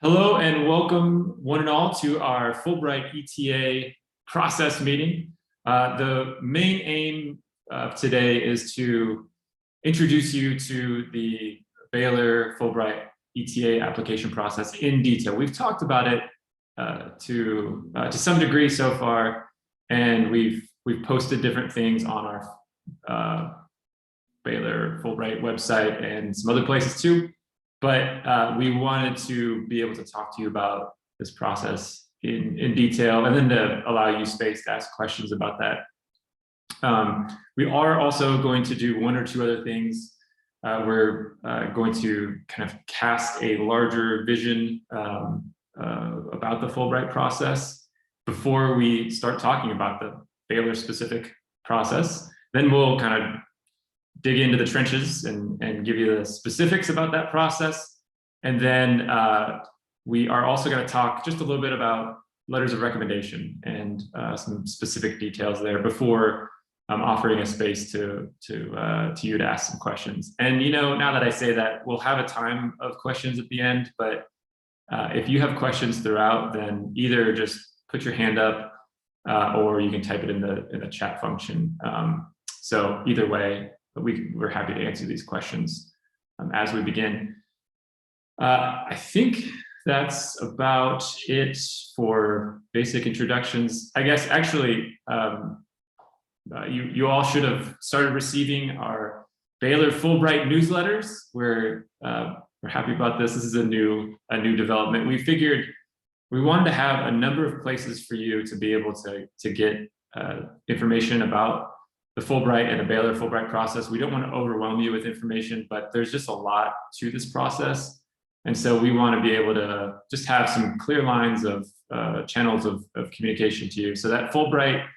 Hello and welcome one and all to our Fulbright ETA process meeting. The main aim of today is to introduce you to the Baylor Fulbright ETA application process in detail. We've talked about it to some degree so far, and we've posted different things on our Baylor Fulbright website and some other places too. But we wanted to be able to talk to you about this process in detail, and then to allow you space to ask questions about that. We are also going to do one or two other things. We're going to kind of cast a larger vision about the Fulbright process before we start talking about the Baylor specific process. Then we'll kind of dig into the trenches and give you the specifics about that process. And then we are also going to talk just a little bit about letters of recommendation and some specific details there before offering a space to you to ask some questions. And now that I say that, we'll have a time of questions at the end, but if you have questions throughout, then either just put your hand up or you can type it in the chat function. So either way, but we're happy to answer these questions as we begin. I think that's about it for basic introductions. I guess actually, you all should have started receiving our Baylor Fulbright newsletters. We're happy about this. This is a new development. We figured we wanted to have a number of places for you to be able to get information about the Fulbright and the Baylor Fulbright process. We don't want to overwhelm you with information, but there's just a lot to this process. And so we want to be able to just have some clear lines of channels of communication to you. So that Fulbright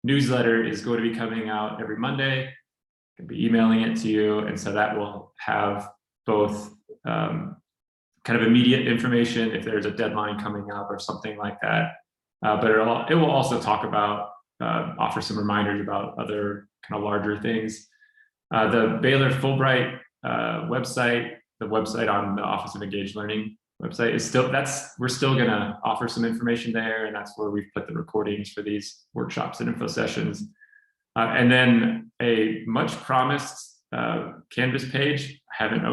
newsletter is going to be coming out every Monday. I'll be emailing it to you. And so that will have both kind of immediate information if there's a deadline coming up or something like that. But it will also talk about offer some reminders about other kind of larger things. The Baylor Fulbright website, the website on the Office of Engaged Learning website is we're still going to offer some information there, and that's where we've put the recordings for these workshops and info sessions. And then a much promised Canvas page. I haven't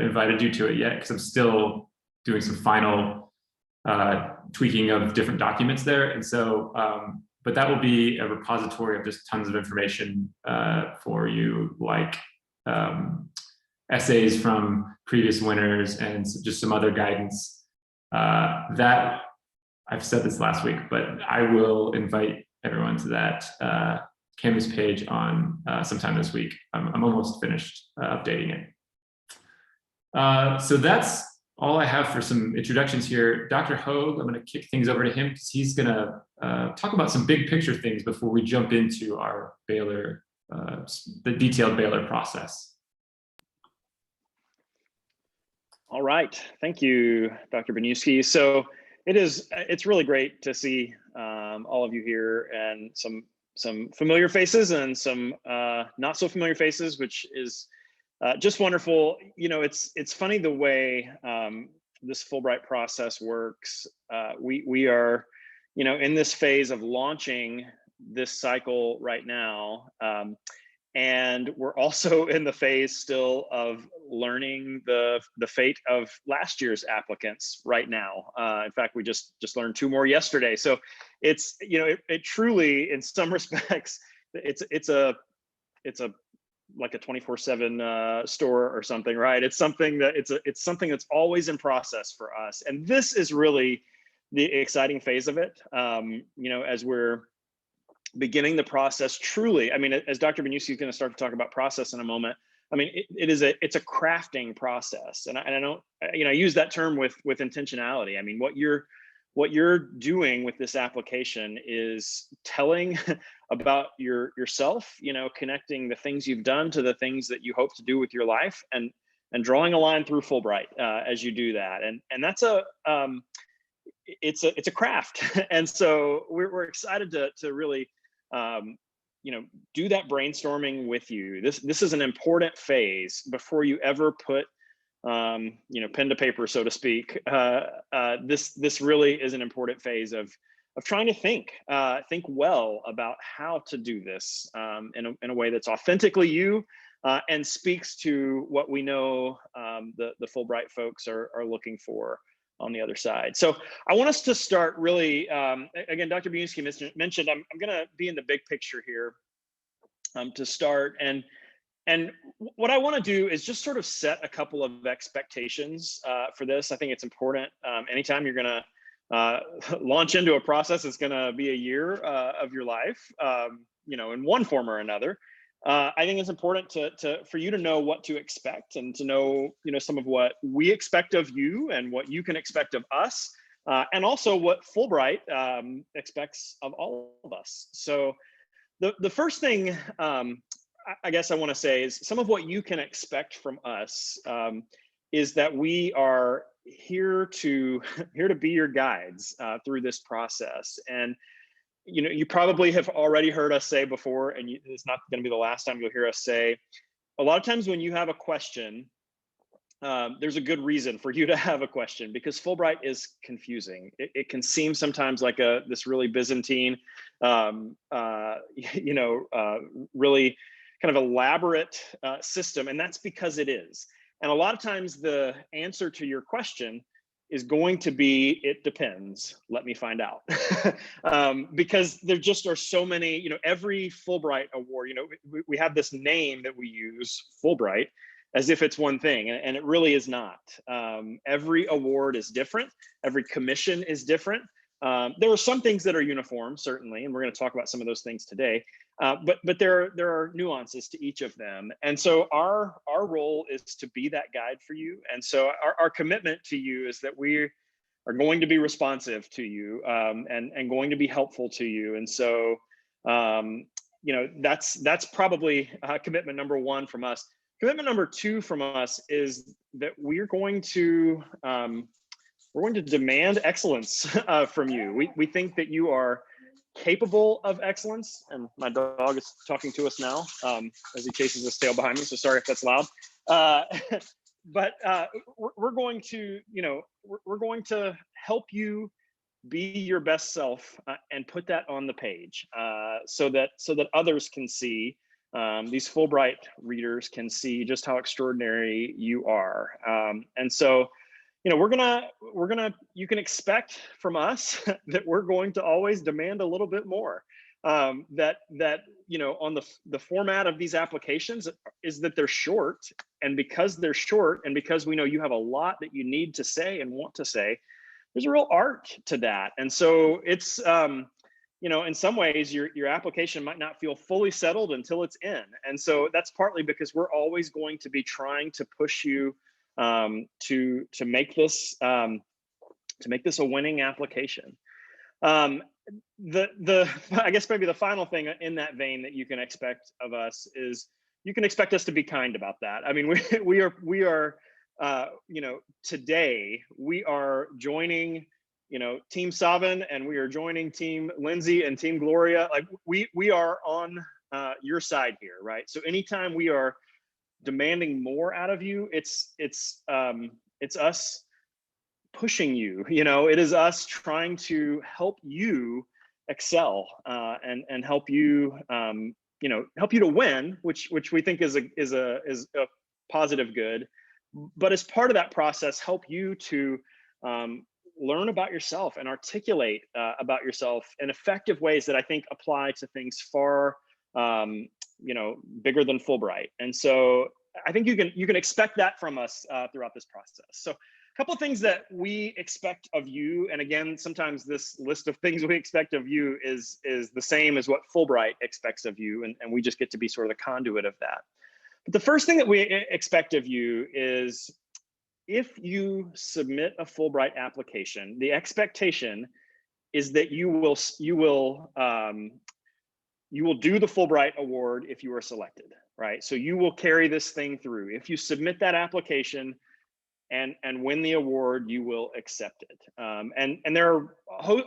invited you to it yet because I'm still doing some final tweaking of different documents there, and so but that will be a repository of just tons of information for you, like essays from previous winners and just some other guidance. That I've said this last week, but I will invite everyone to that Canvas page on sometime this week. I'm almost finished updating it. So that's all I have for some introductions here. Dr. Hogue, I'm going to kick things over to him because he's going to talk about some big picture things before we jump into our Baylor, the detailed Baylor process. All right, thank you, Dr. Baniewski. So it's really great to see all of you here and some familiar faces and some not so familiar faces, which is just wonderful. It's funny the way this Fulbright process works. We are, in this phase of launching this cycle right now. And we're also in the phase still of learning the fate of last year's applicants right now. In fact, we just learned 2 more yesterday. So it's, it truly, in some respects, it's a like a 24/7 store or something, right? It's something that it's something that's always in process for us. And this is really the exciting phase of it. As we're beginning the process truly, I mean, as Dr. Baniewski is going to start to talk about process in a moment, I mean, it's a crafting process. And I don't, I use that term with intentionality. I mean, what you're doing with this application is telling about yourself, connecting the things you've done to the things that you hope to do with your life, and drawing a line through Fulbright as you do that. And that's it's a craft. And so we're excited to really do that brainstorming with you. This is an important phase before you ever put pen to paper, so to speak. This really is an important phase of trying to think well about how to do this in a way that's authentically you and speaks to what we know the Fulbright folks are looking for on the other side. So I want us to start really, again, Dr. Buniewski mentioned, I'm going to be in the big picture here to start. And what I want to do is just sort of set a couple of expectations for this. I think it's important. Anytime you're going to launch into a process, it's going to be a year of your life, in one form or another. I think it's important for you to know what to expect and to know, some of what we expect of you and what you can expect of us, and also what Fulbright expects of all of us. So the first thing I guess I want to say is some of what you can expect from us is that we are here to be your guides through this process. And you probably have already heard us say before, and it's not going to be the last time you'll hear us say, a lot of times when you have a question, there's a good reason for you to have a question, because Fulbright is confusing. It can seem sometimes like this really Byzantine, really kind of elaborate system, and that's because it is. And a lot of times the answer to your question is going to be, it depends, let me find out. Because there just are so many, every Fulbright award, we have this name that we use, Fulbright, as if it's one thing, and it really is not. Every award is different, every commission is different. There are some things that are uniform, certainly, and we're going to talk about some of those things today. But there are nuances to each of them, and so our role is to be that guide for you. And so our commitment to you is that we are going to be responsive to you and going to be helpful to you. And so that's probably commitment number one from us. Commitment number two from us is that we're going to demand excellence from you. We think that you are capable of excellence, and my dog is talking to us now as he chases his tail behind me, so sorry if that's loud. But we're going to help you be your best self and put that on the page so that others can see, these Fulbright readers can see just how extraordinary you are. And so you can expect from us that we're going to always demand a little bit more. That on the format of these applications is that they're short, and because they're short, and because we know you have a lot that you need to say and want to say, there's a real art to that. And so it's in some ways your application might not feel fully settled until it's in. And so that's partly because we're always going to be trying to push you to make this a winning application. I guess maybe the final thing in that vein that you can expect of us is you can expect us to be kind about that. I mean, we are today we are joining Team Savin, and we are joining Team Lindsay and Team Gloria. Like we are on your side here, right? So anytime we are demanding more out of you, it's us pushing you. It is us trying to help you excel and help you help you to win, which we think is a positive good. But as part of that process, help you to learn about yourself and articulate about yourself in effective ways that I think apply to things far bigger than Fulbright. And so I think you can expect that from us throughout this process. So a couple of things that we expect of you, and again, sometimes this list of things we expect of you is the same as what Fulbright expects of you, and we just get to be sort of the conduit of that. But the first thing that we expect of you is, if you submit a Fulbright application, the expectation is that you will do the Fulbright Award if you are selected, right? So you will carry this thing through. If you submit that application and win the award, you will accept it. And there are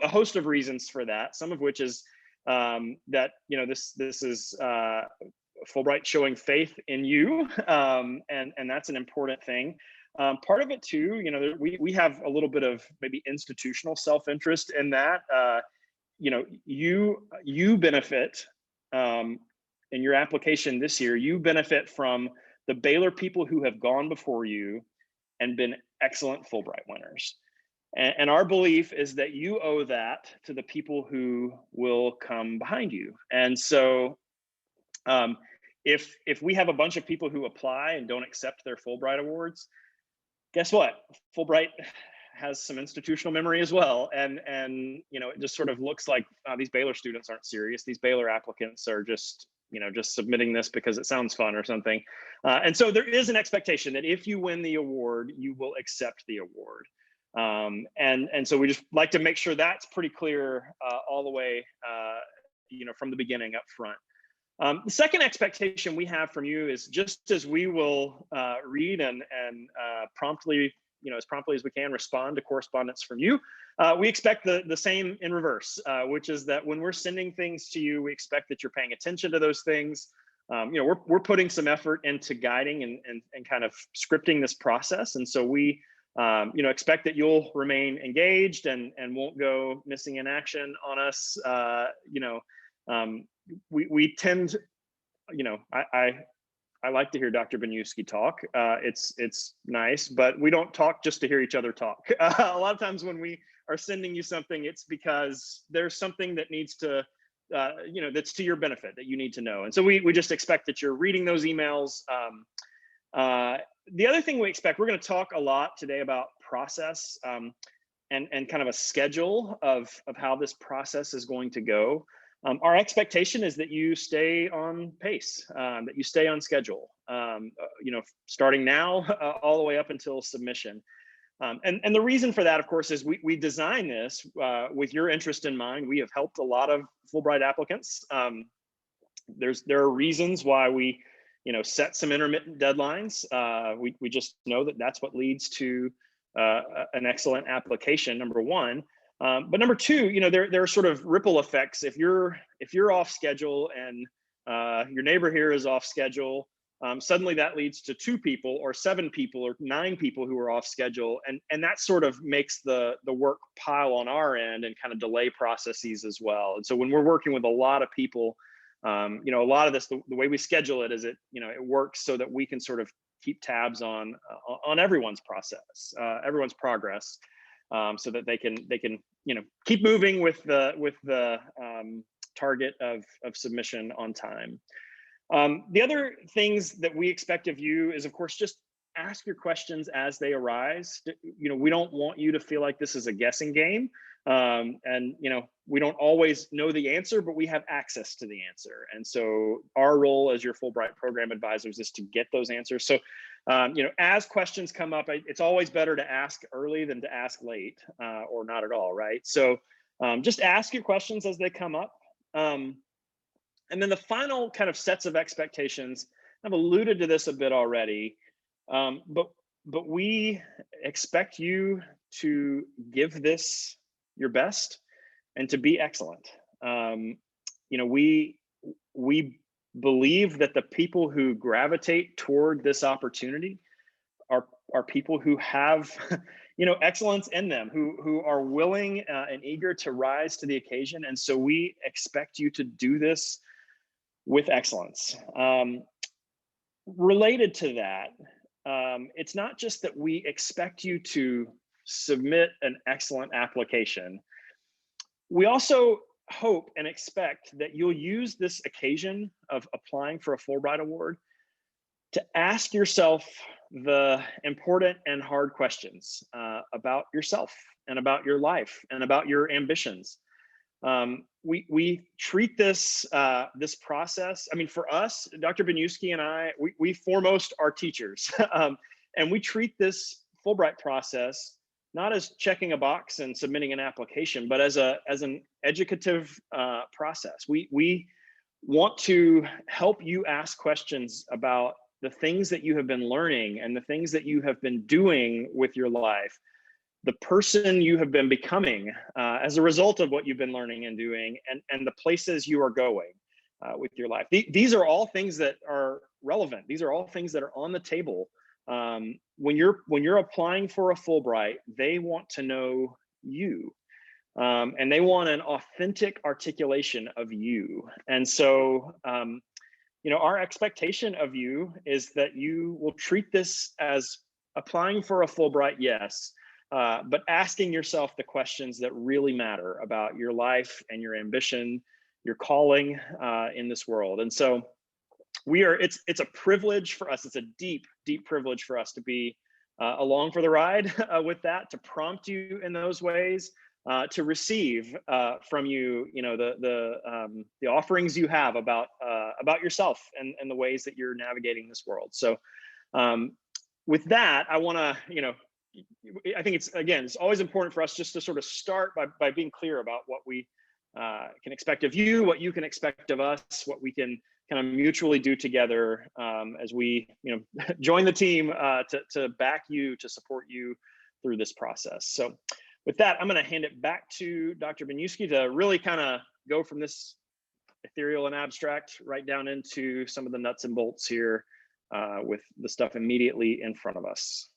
a host of reasons for that. Some of which is that this is Fulbright showing faith in you, and that's an important thing. Part of it too, we have a little bit of maybe institutional self-interest in that. You benefit in your application this year. You benefit from the Baylor people who have gone before you and been excellent Fulbright winners. And our belief is that you owe that to the people who will come behind you. And so if we have a bunch of people who apply and don't accept their Fulbright awards, guess what? Fulbright has some institutional memory as well. And it just sort of looks like these Baylor students aren't serious. These Baylor applicants are just submitting this because it sounds fun or something. And so there is an expectation that if you win the award, you will accept the award. And so we just like to make sure that's pretty clear all the way, from the beginning up front. The second expectation we have from you is, just as we will read and promptly, as promptly as we can, respond to correspondence from you, we expect the same in reverse, which is that when we're sending things to you, we expect that you're paying attention to those things. We're putting some effort into guiding and kind of scripting this process, and so we expect that you'll remain engaged and won't go missing in action on us. We tend, I like to hear Dr. Beniewski talk. It's nice, but we don't talk just to hear each other talk. A lot of times when we are sending you something, it's because there's something that needs to, that's to your benefit that you need to know. And so we just expect that you're reading those emails. The other thing we expect, we're going to talk a lot today about process and kind of a schedule of how this process is going to go. Our expectation is that you stay on pace, that you stay on schedule, starting now all the way up until submission. And the reason for that, of course, is we design this with your interest in mind. We have helped a lot of Fulbright applicants. There are reasons why we, set some intermittent deadlines. We just know that that's what leads to an excellent application, number one. But number two, there are sort of ripple effects. If you're off schedule and your neighbor here is off schedule, suddenly that leads to 2 people or 7 people or 9 people who are off schedule, and that sort of makes the work pile on our end and kind of delay processes as well. And so when we're working with a lot of people, a lot of this, the way we schedule it is it works so that we can sort of keep tabs on everyone's process, everyone's progress. So that they can keep moving with the target of submission on time. The other things that we expect of you is, of course, just ask your questions as they arise. We don't want you to feel like this is a guessing game, and we don't always know the answer, but we have access to the answer. And so our role as your Fulbright program advisors is to get those answers. So as questions come up, it's always better to ask early than to ask late or not at all, right? So just ask your questions as they come up. And then the final kind of sets of expectations, I've alluded to this a bit already, but we expect you to give this your best and to be excellent. We believe that the people who gravitate toward this opportunity are people who have excellence in them, who are willing and eager to rise to the occasion. And so we expect you to do this with excellence. Related to that, it's not just that we expect you to submit an excellent application. We also hope and expect that you'll use this occasion of applying for a Fulbright Award to ask yourself the important and hard questions about yourself and about your life and about your ambitions. We treat this process. I mean, for us, Dr. Beniewski and I, we foremost are teachers, and we treat this Fulbright process not as checking a box and submitting an application, but as an educative process. We want to help you ask questions about the things that you have been learning and the things that you have been doing with your life, the person you have been becoming as a result of what you've been learning and doing, and the places you are going with your life. These are all things that are relevant. These are all things that are on the table when you're applying for a Fulbright, they want to know you. And they want an authentic articulation of you. And so, our expectation of you is that you will treat this as applying for a Fulbright, yes, but asking yourself the questions that really matter about your life and your ambition, your calling in this world. And so it's a privilege for us. It's a deep, deep privilege for us to be along for the ride with that, to prompt you in those ways. To receive from you, the offerings you have about yourself and the ways that you're navigating this world. So, with that, I want to, I think it's always important for us just to sort of start by being clear about what we can expect of you, what you can expect of us, what we can kind of mutually do together as we, join the team to back you, to support you through this process. So. With that, I'm going to hand it back to Dr. Beniewski to really kind of go from this ethereal and abstract right down into some of the nuts and bolts here with the stuff immediately in front of us.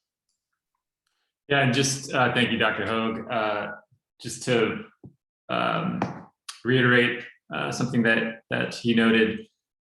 Yeah, and just thank you, Dr. Hoag. Just to reiterate something that he noted,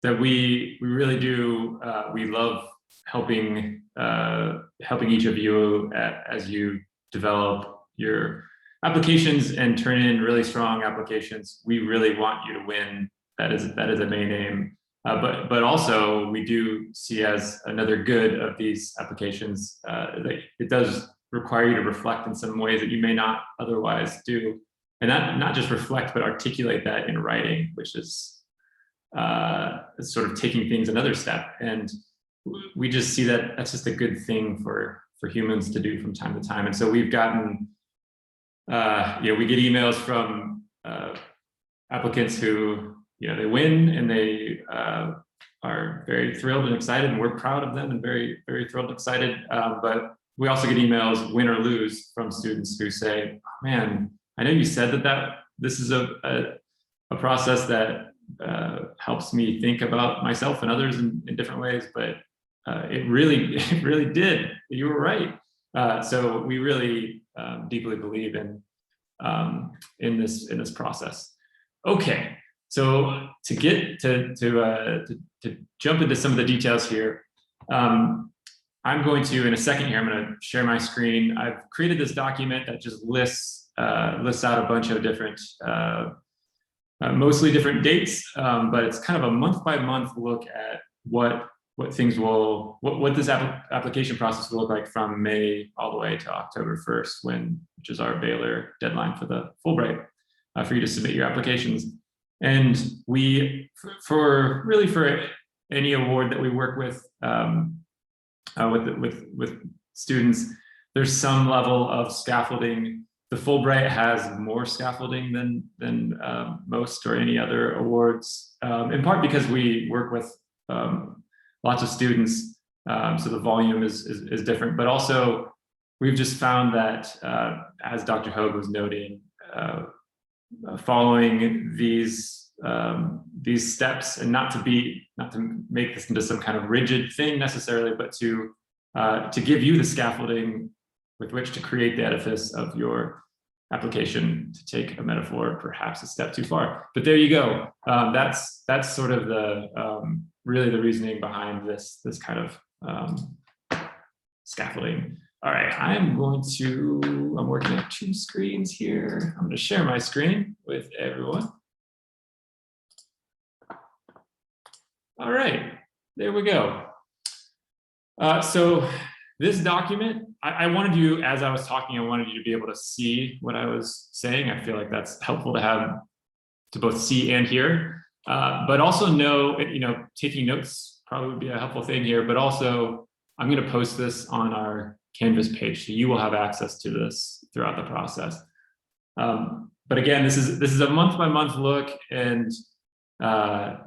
that we really do, we love helping each of you as you develop your applications and turn in really strong applications. We really want you to win. That is a main aim. But also we do see as another good of these applications that it does require you to reflect in some ways that you may not otherwise do, and not just reflect but articulate that in writing, which is sort of taking things another step. And we just see that that's just a good thing for humans to do from time to time. And so we've gotten. We get emails from applicants who, they win and they are very thrilled and excited, and we're proud of them and very, very thrilled and excited. But we also get emails, win or lose, from students who say, oh, man, I know you said that this is a process that helps me think about myself and others in different ways, but it really did. You were right. So we really deeply believe in this process. Okay, so to get to jump into some of the details here, I'm going to, in a second here, I'm going to share my screen. I've created this document that just lists out a bunch of different, mostly different dates, but it's kind of a month by month look at what this application process will look like from May all the way to October 1st, which is our Baylor deadline for the Fulbright, for you to submit your applications. And we, for any award that we work with students, there's some level of scaffolding. The Fulbright has more scaffolding than most or any other awards, in part because we work with lots of students, so the volume is different, but also we've just found that, as Dr. Hoag was noting, following these steps, and not to make this into some kind of rigid thing necessarily, but to give you the scaffolding with which to create the edifice of your application, to take a metaphor perhaps a step too far. But there you go. That's sort of the really the reasoning behind this kind of scaffolding. All right, I'm working at 2 screens here. I'm going to share my screen with everyone. All right, there we go. So this document, I wanted you, as I was talking, I wanted you to be able to see what I was saying. I feel like that's helpful to have, to both see and hear, but also know, taking notes probably would be a helpful thing here, but also I'm going to post this on our Canvas page, so you will have access to this throughout the process. But again, this is a month by month look, and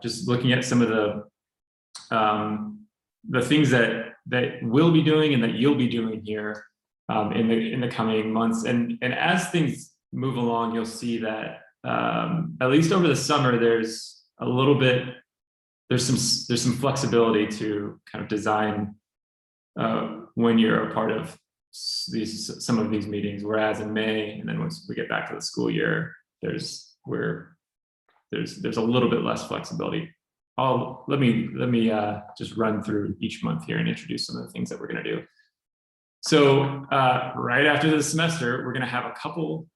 just looking at some of the things that we'll be doing and that you'll be doing here in the coming months. And as things move along, you'll see that at least over the summer, there's some flexibility to kind of design when you're a part of some of these meetings, whereas in May, and then once we get back to the school year, there's a little bit less flexibility. Let me just run through each month here and introduce some of the things that we're going to do. So right after the semester, we're going to have a couple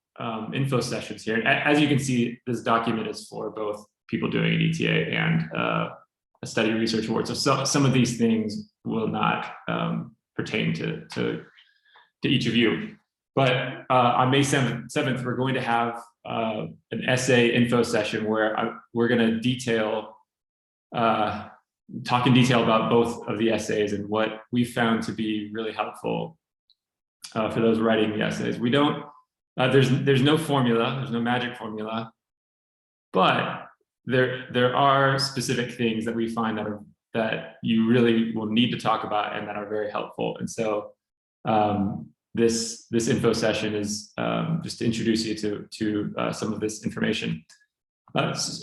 info sessions here. As you can see, this document is for both people doing an ETA and a study research award. So some of these things will not pertain to each of you. But on May 7th, we're going to have an essay info session where we're going to talk in detail about both of the essays and what we found to be really helpful for those writing the essays. We don't, there's no formula, there's no magic formula, but there are specific things that we find that you really will need to talk about and that are very helpful. And so this info session is just to introduce you to some of this information.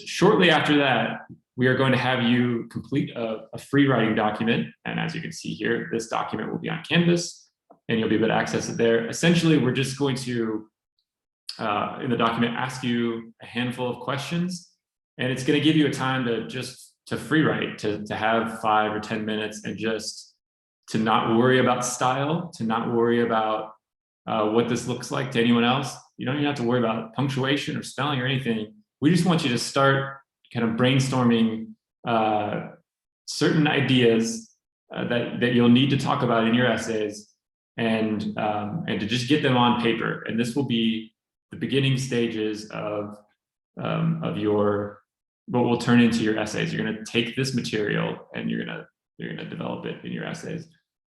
Shortly after that, we are going to have you complete a free writing document. And as you can see here, this document will be on Canvas and you'll be able to access it there. Essentially, we're just going to, in the document, ask you a handful of questions, and it's going to give you a time to free write, to have 5 or 10 minutes and just to not worry about style, to not worry about what this looks like to anyone else. You don't even have to worry about punctuation or spelling or anything. We just want you to start kind of brainstorming certain ideas that you'll need to talk about in your essays, and to just get them on paper. And this will be the beginning stages of your what will turn into your essays. You're going to take this material and you're going to develop it in your essays.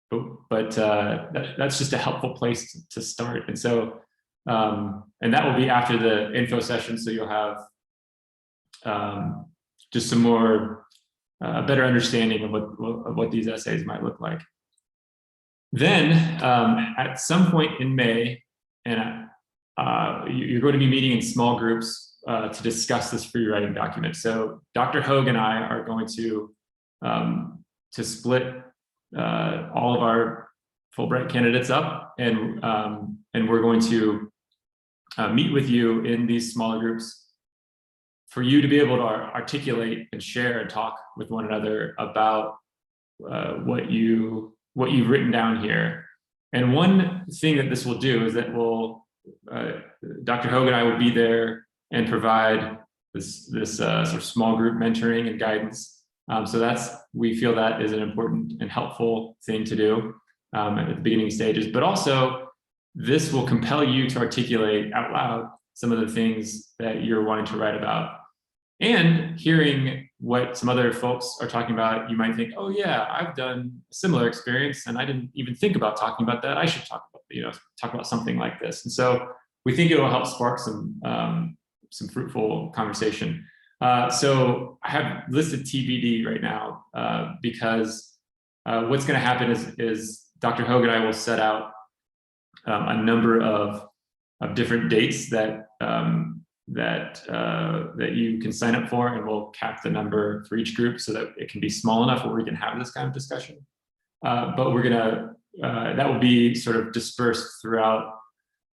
But that's just a helpful place to start. And so and that will be after the info session. So you'll have just some more a better understanding of what these essays might look like. Then at some point in May, and you're going to be meeting in small groups to discuss this free writing document. So Dr. Hogue and I are going to split all of our Fulbright candidates up, and we're going to meet with you in these smaller groups for you to be able to articulate and share and talk with one another about what you've written down here. And one thing that this will do is that Dr. Hogue and I will be there and provide this sort of small group mentoring and guidance. So we feel that is an important and helpful thing to do at the beginning stages, but also this will compel you to articulate out loud some of the things that you're wanting to write about. And hearing what some other folks are talking about, you might think, oh yeah, I've done a similar experience and I didn't even think about talking about that. I should talk about something like this. And so we think it will help spark some fruitful conversation. So I have listed TBD right now because what's going to happen is Dr. Hogue and I will set out a number of different dates that you can sign up for, and we'll cap the number for each group so that it can be small enough where we can have this kind of discussion. But we're gonna that will be sort of dispersed throughout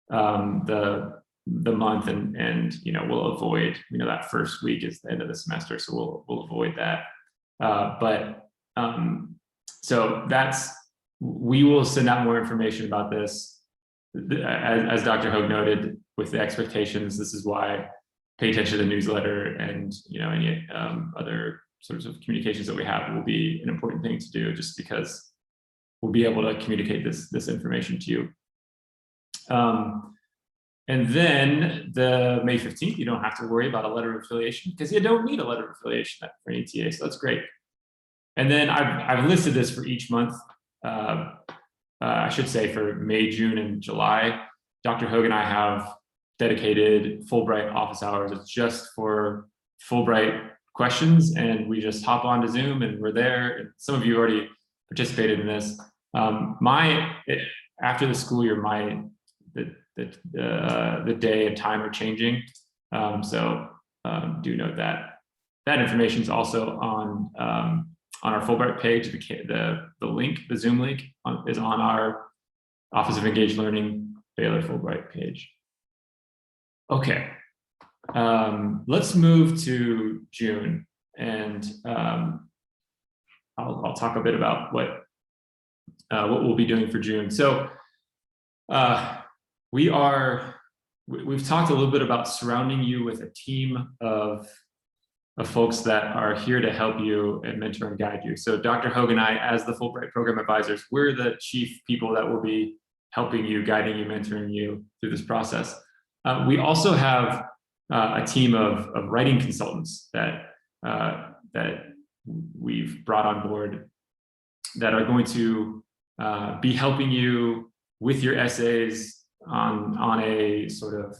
the month, and we'll avoid that first week is the end of the semester, so we'll avoid that. So we will send out more information about this. As Dr. Hogue noted, with the expectations, this is why pay attention to the newsletter and any other sorts of communications that we have will be an important thing to do, just because we'll be able to communicate this information to you. And then the May 15th, you don't have to worry about a letter of affiliation because you don't need a letter of affiliation for an ETA, so that's great. And then I've listed this for each month. I should say for May, June, and July, Dr. Hogue and I have dedicated Fulbright office hours. It's just for Fulbright questions, and we just hop on to Zoom and we're there. And some of you already participated in this. After the school year, the day and time are changing. So do note that. That information is also on on our Fulbright page. The link, the Zoom link is on our Office of Engaged Learning Baylor Fulbright page. Okay, let's move to June, and I'll talk a bit about what we'll be doing for June. So we've talked a little bit about surrounding you with a team of folks that are here to help you and mentor and guide you. So Dr. Hogue and I, as the Fulbright program advisors, we're the chief people that will be helping you, guiding you, mentoring you through this process. We also have a team of writing consultants that we've brought on board that are going to be helping you with your essays on a sort of,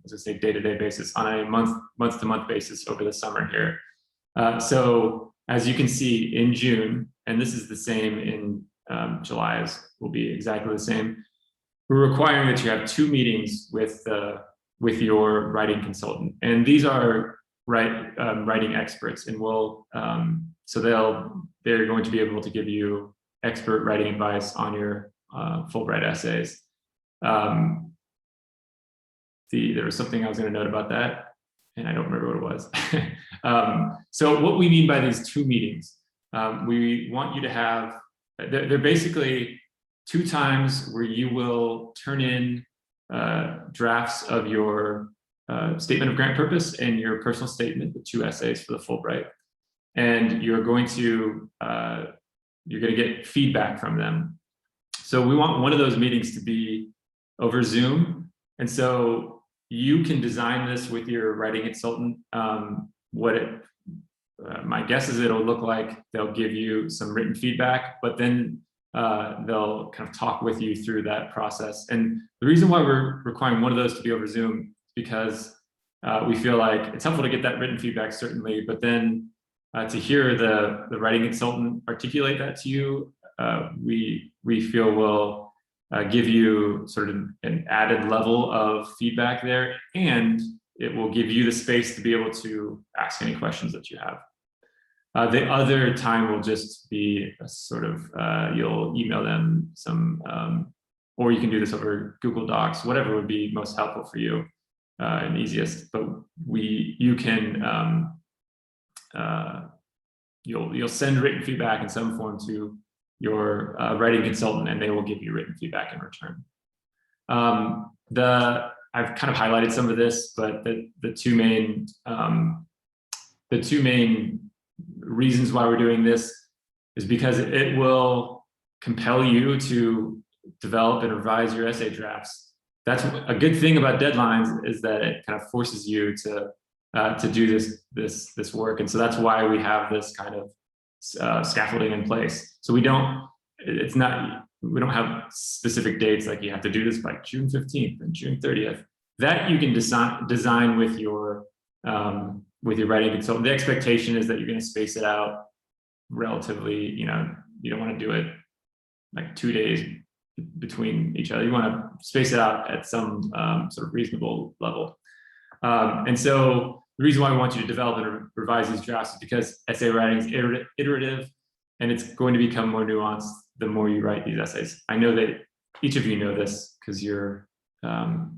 as I say, day-to-day basis, on a month-to-month basis over the summer here. So as you can see in June, and this is the same in July, as will be exactly the same, we're requiring that you have 2 meetings with your writing consultant, and these are writing experts, and so they're going to be able to give you expert writing advice on your Fulbright essays. There was something I was going to note about that, and I don't remember what it was. So what we mean by these 2 meetings, we want you to have, they're basically 2 times where you will turn in drafts of your statement of grant purpose and your personal statement, the 2 essays for the Fulbright, and you're going to get feedback from them. So we want one of those meetings to be over Zoom, and so you can design this with your writing consultant. My guess is it'll look like they'll give you some written feedback, but then they'll kind of talk with you through that process. And the reason why we're requiring one of those to be over Zoom is because we feel like it's helpful to get that written feedback, certainly, but then to hear the writing consultant articulate that to you, we feel will give you sort of an added level of feedback there, and it will give you the space to be able to ask any questions that you have. The other time will just be a sort of, you'll email them some, or you can do this over Google Docs, whatever would be most helpful for you and easiest. But you'll send written feedback in some form to your writing consultant, and they will give you written feedback in return. I've kind of highlighted some of this, but the two main reasons why we're doing this is because it will compel you to develop and revise your essay drafts. That's a good thing about deadlines, is that it kind of forces you to do this work, and so that's why we have this kind of scaffolding in place. So we don't have specific dates like you have to do this by June 15th and June 30th. That you can design with your writing consultant. The expectation is that you're going to space it out relatively, you don't want to do it like 2 days between each other. You want to space it out at some sort of reasonable level. And so the reason why we want you to develop and revise these drafts is because essay writing is iterative, and it's going to become more nuanced the more you write these essays. I know that each of you know this because you're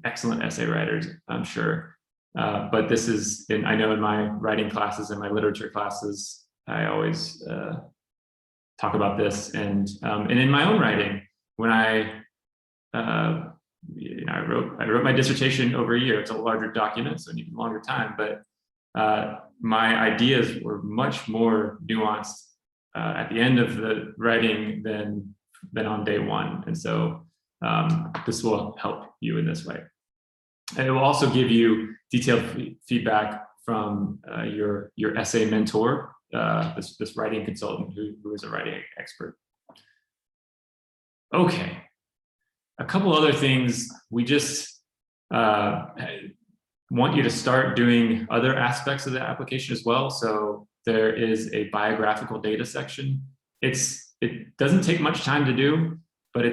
excellent essay writers, I'm sure. But this is, I know in my writing classes and my literature classes, I always talk about this, and in my own writing, when I wrote my dissertation over a year. It's a larger document, so an even longer time, but my ideas were much more nuanced at the end of the writing than on day one, and so this will help you in this way. And it will also give you detailed feedback from your essay mentor, this writing consultant who is a writing expert. Okay, a couple other things. We just want you to start doing other aspects of the application as well. So there is a biographical data section. It doesn't take much time to do, but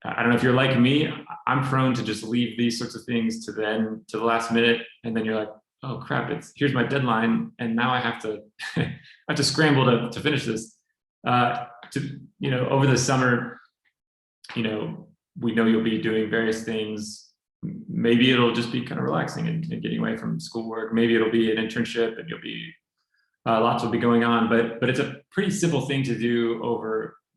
I don't know if you're like me, I'm prone to just leave these sorts of things to the last minute, and then you're like, oh crap, here's my deadline, and now I have to I have to scramble to finish this. Over the summer, we know you'll be doing various things. Maybe it'll just be kind of relaxing and getting away from schoolwork. Maybe it'll be an internship, and you'll be lots will be going on. But it's a pretty simple thing to do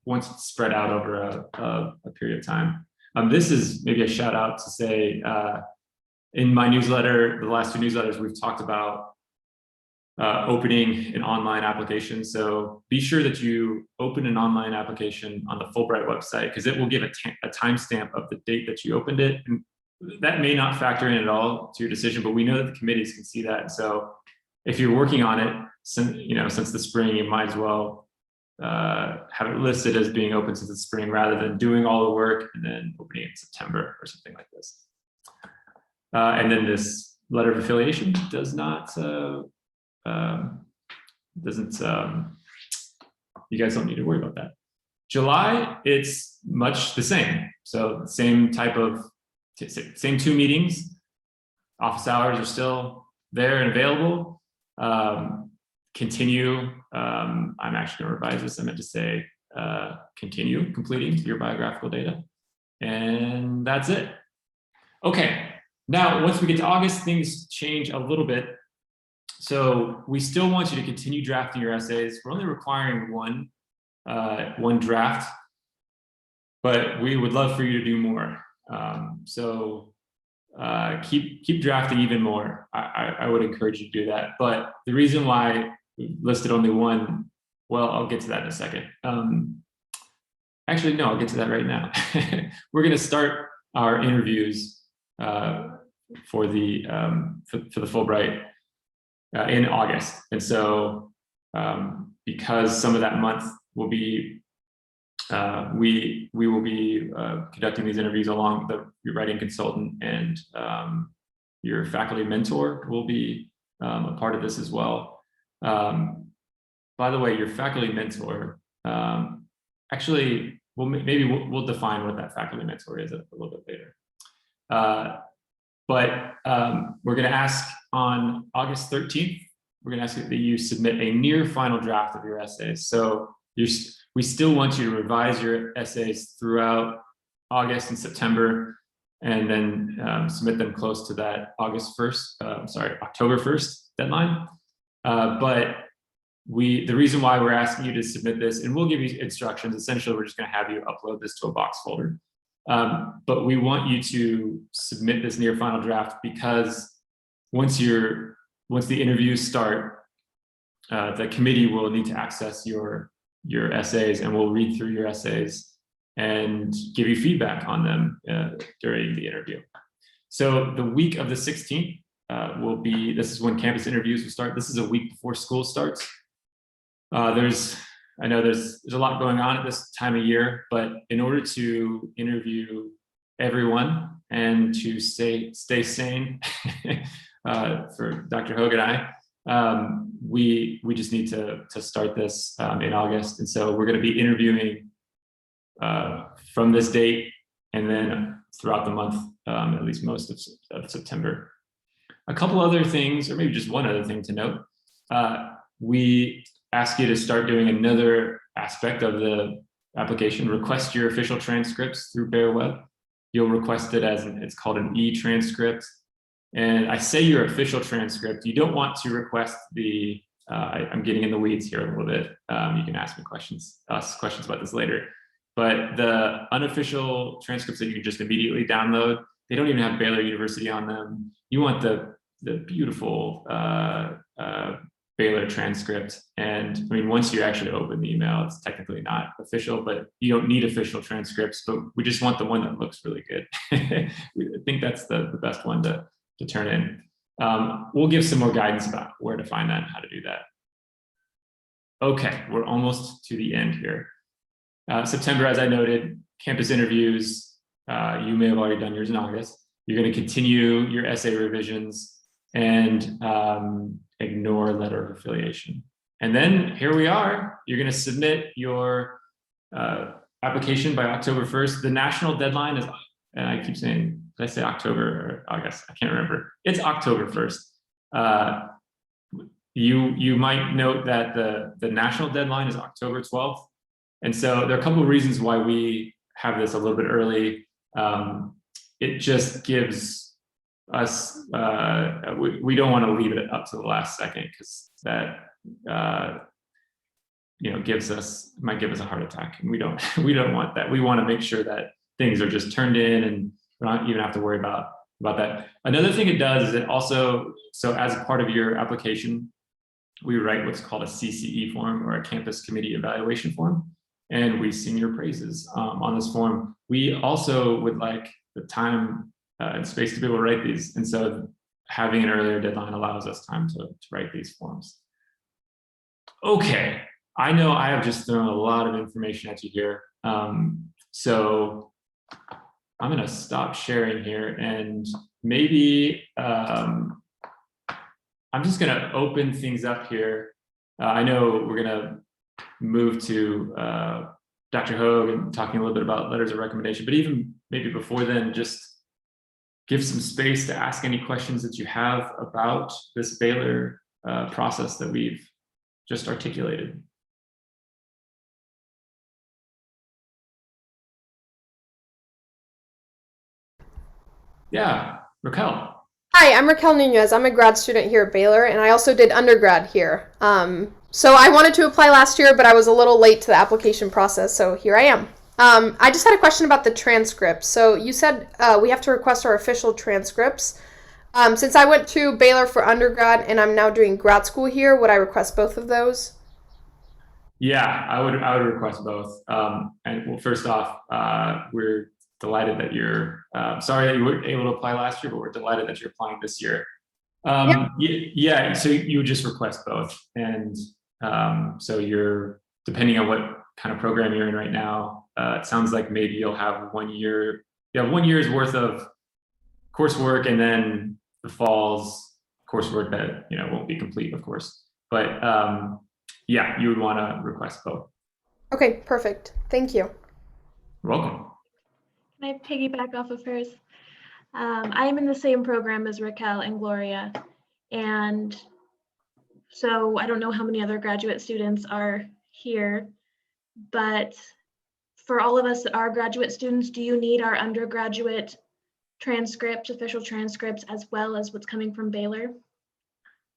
once it's spread out over a period of time. This is maybe a shout out to say, in my newsletter, the last two newsletters, we've talked about opening an online application. So be sure that you open an online application on the Fulbright website, because it will give a timestamp of the date that you opened it. And that may not factor in at all to your decision, but we know that the committees can see that. So if you're working on it, since the spring, you might as well have it listed as being open since the spring, rather than doing all the work and then opening it in September or something like this. And then this letter of affiliation does not, you guys don't need to worry about that. July, it's much the same. So same two meetings. Office hours are still there and available. Continue. I'm actually going to revise this. I meant to say continue completing your biographical data. And that's it. Okay. Now, once we get to August, things change a little bit. So we still want you to continue drafting your essays. We're only requiring one draft, but we would love for you to do more. Keep drafting even more. I would encourage you to do that. But the reason why we listed only one, well, I'll get to that in a second. Actually, no, I'll get to that right now. We're going to start our interviews for the Fulbright in August, and so because some of that month will be we will be conducting these interviews along with your writing consultant, and your faculty mentor will be a part of this as well. By the way, your faculty mentor, actually, we'll define what that faculty mentor is a little bit later. But we're going to ask on August 13th, we're going to ask that you submit a near final draft of your essays. So we still want you to revise your essays throughout August and September, and then submit them close to that October 1st deadline. But the reason why we're asking you to submit this, and we'll give you instructions, essentially we're just going to have you upload this to a box folder. But we want you to submit this near final draft, because once the interviews start, the committee will need to access your essays, and we'll read through your essays and give you feedback on them during the interview. So the week of the 16th this is when campus interviews will start. This is a week before school starts. I know there's a lot going on at this time of year, but in order to interview everyone and to stay sane for Dr. Hogue and I, we just need to start this in August. And so we're going to be interviewing from this date and then throughout the month, at least most of September. A couple other things, or maybe just one other thing to note. We ask you to start doing another aspect of the application. Request your official transcripts through BearWeb. You'll request it it's called an e-transcript. And I say your official transcript. You don't want to request I'm getting in the weeds here a little bit. You can ask questions about this later. But the unofficial transcripts that you can just immediately download, they don't even have Baylor University on them. You want the beautiful Baylor transcript. And I mean, once you actually open the email, it's technically not official, but you don't need official transcripts, but we just want the one that looks really good. I think that's the best one to turn in. We'll give some more guidance about where to find that and how to do that. Okay, we're almost to the end here. September, as I noted, campus interviews. You may have already done yours in August. You're going to continue your essay revisions and ignore letter of affiliation. And then here we are. You're going to submit your application by October 1st. The national deadline is, and I keep saying, did I say October or August? I can't remember. It's October 1st. You might note that the national deadline is October 12th. And so there are a couple of reasons why we have this a little bit early. It just gives us, we don't want to leave it up to the last second, because that, might give us a heart attack, and we don't want that. We want to make sure that things are just turned in, and we don't even have to worry about that. Another thing it does is it also, so as a part of your application, we write what's called a CCE form, or a campus committee evaluation form, and we sing your praises on this form. We also would like the time and space to be able to write these, and so having an earlier deadline allows us time to write these forms. Okay, I know I have just thrown a lot of information at you here, so I'm going to stop sharing here, and maybe I'm just going to open things up here. I know we're going to move to Dr. Hogue and talking a little bit about letters of recommendation, but even maybe before then, just give some space to ask any questions that you have about this Baylor process that we've just articulated. Yeah, Raquel. Hi, I'm Raquel Nunez. I'm a grad student here at Baylor, and I also did undergrad here. So I wanted to apply last year, but I was a little late to the application process, so here I am. I just had a question about the transcripts. So you said we have to request our official transcripts. Since I went to Baylor for undergrad and I'm now doing grad school here, would I request both of those? Yeah, I would request both. And well, first off, we're delighted that you're, sorry that you weren't able to apply last year, but we're delighted that you're applying this year. Yeah, so you would just request both. And so you're, depending on what kind of program you're in right now, it sounds like maybe you'll have 1 year, you have 1 year's worth of coursework, and then the fall's coursework that, won't be complete, of course. But yeah, you would want to request both. Okay, perfect. Thank you. You're welcome. Can I piggyback off of hers? I am in the same program as Raquel and Gloria, and so I don't know how many other graduate students are here, but for all of us that are graduate students, do you need our undergraduate transcript, official transcripts, as well as what's coming from Baylor?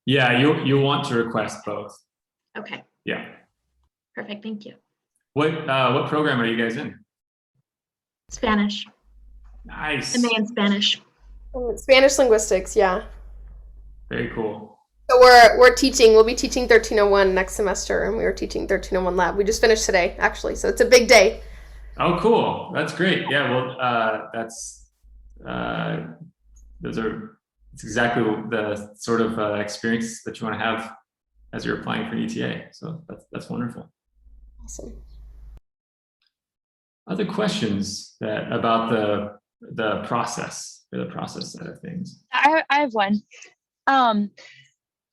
Yeah, you'll want to request both. Okay. Yeah. Perfect. Thank you. What program are you guys in? Spanish. Nice. MA in Spanish. Spanish linguistics, yeah. Very cool. So we're teaching. We'll be teaching 1301 next semester, and we were teaching 1301 lab. We just finished today, actually, so it's a big day. Oh, cool. That's great. Yeah. Well, it's exactly the sort of experience that you want to have as you're applying for an ETA. So that's wonderful. Awesome. Other questions about the process, or the process side of things? I have one.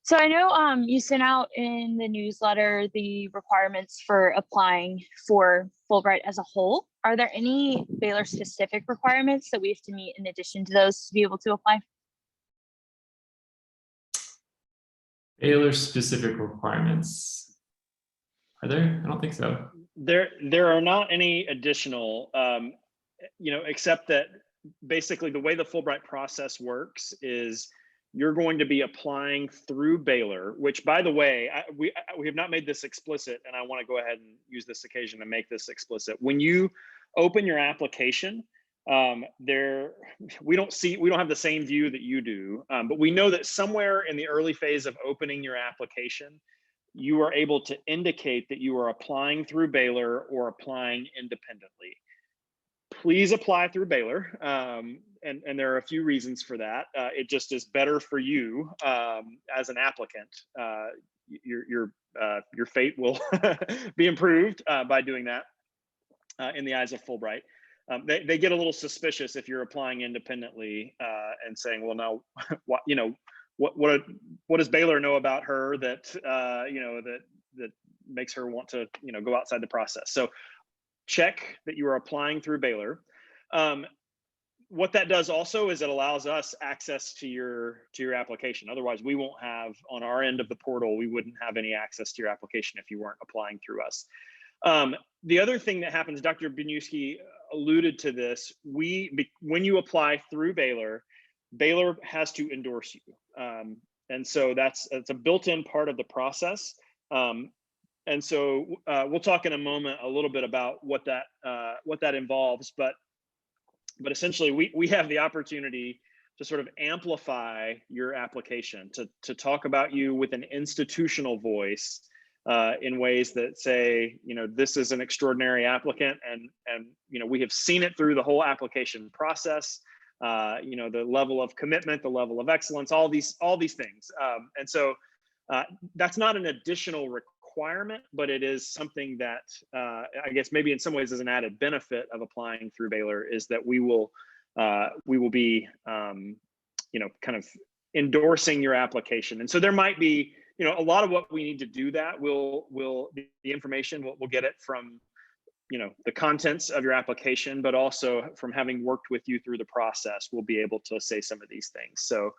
So I know you sent out in the newsletter the requirements for applying for Fulbright as a whole. Are there any Baylor specific requirements that we have to meet in addition to those to be able to apply? Baylor specific requirements. Are there? I don't think so. There are not any additional, except that basically the way the Fulbright process works is you're going to be applying through Baylor, which, by the way, we have not made this explicit, and I want to go ahead and use this occasion to make this explicit. When you open your application, we don't have the same view that you do, but we know that somewhere in the early phase of opening your application, you are able to indicate that you are applying through Baylor or applying independently. Please apply through Baylor, and there are a few reasons for that. It just is better for you as an applicant. Your fate will be improved by doing that in the eyes of Fulbright. They get a little suspicious if you're applying independently and saying, "Well, now, what does Baylor know about her that that makes her want to go outside the process?" So check that you are applying through Baylor. what that does also is it allows us access to your application. Otherwise, we won't have on our end of the portal, we wouldn't have any access to your application if you weren't applying through us. The other thing that happens, Dr. Baniewski alluded to this, when you apply through Baylor, Baylor has to endorse you. And so it's a built-in part of the process. And so we'll talk in a moment a little bit about what that involves, but essentially we have the opportunity to sort of amplify your application, to talk about you with an institutional voice in ways that say, this is an extraordinary applicant, and we have seen it through the whole application process. The level of commitment, the level of excellence, all these things. And so that's not an additional requirement, but it is something that I guess maybe in some ways is an added benefit of applying through Baylor, is that we will be kind of endorsing your application. And so there might be a lot of what we need to do that the information we'll get it from the contents of your application, but also from having worked with you through the process, we'll be able to say some of these things. So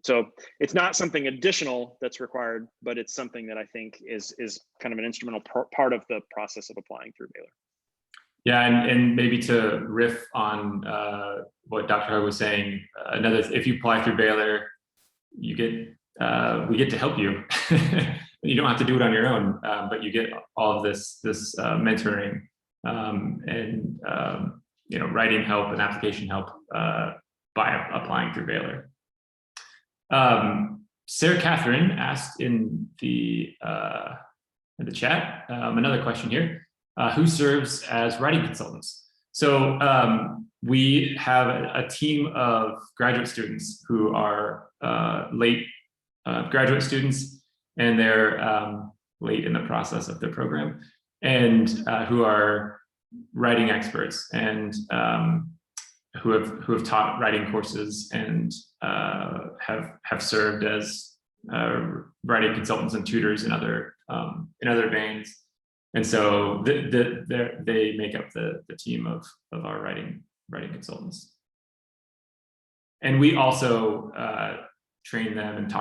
so it's not something additional that's required, but it's something that I think is kind of an instrumental part of the process of applying through Baylor. Yeah, and maybe to riff on what Dr. Hug was saying, if you apply through Baylor, we get to help you. You don't have to do it on your own, but you get all of this mentoring and writing help and application help by applying through Baylor. Sarah Catherine asked in the chat another question here: who serves as writing consultants? So we have a team of graduate students who are late graduate students, and they're late in the process of their program, and who are writing experts, and who have taught writing courses, and have served as writing consultants and tutors in other veins. And so they make up the team of our writing consultants. And we also train them and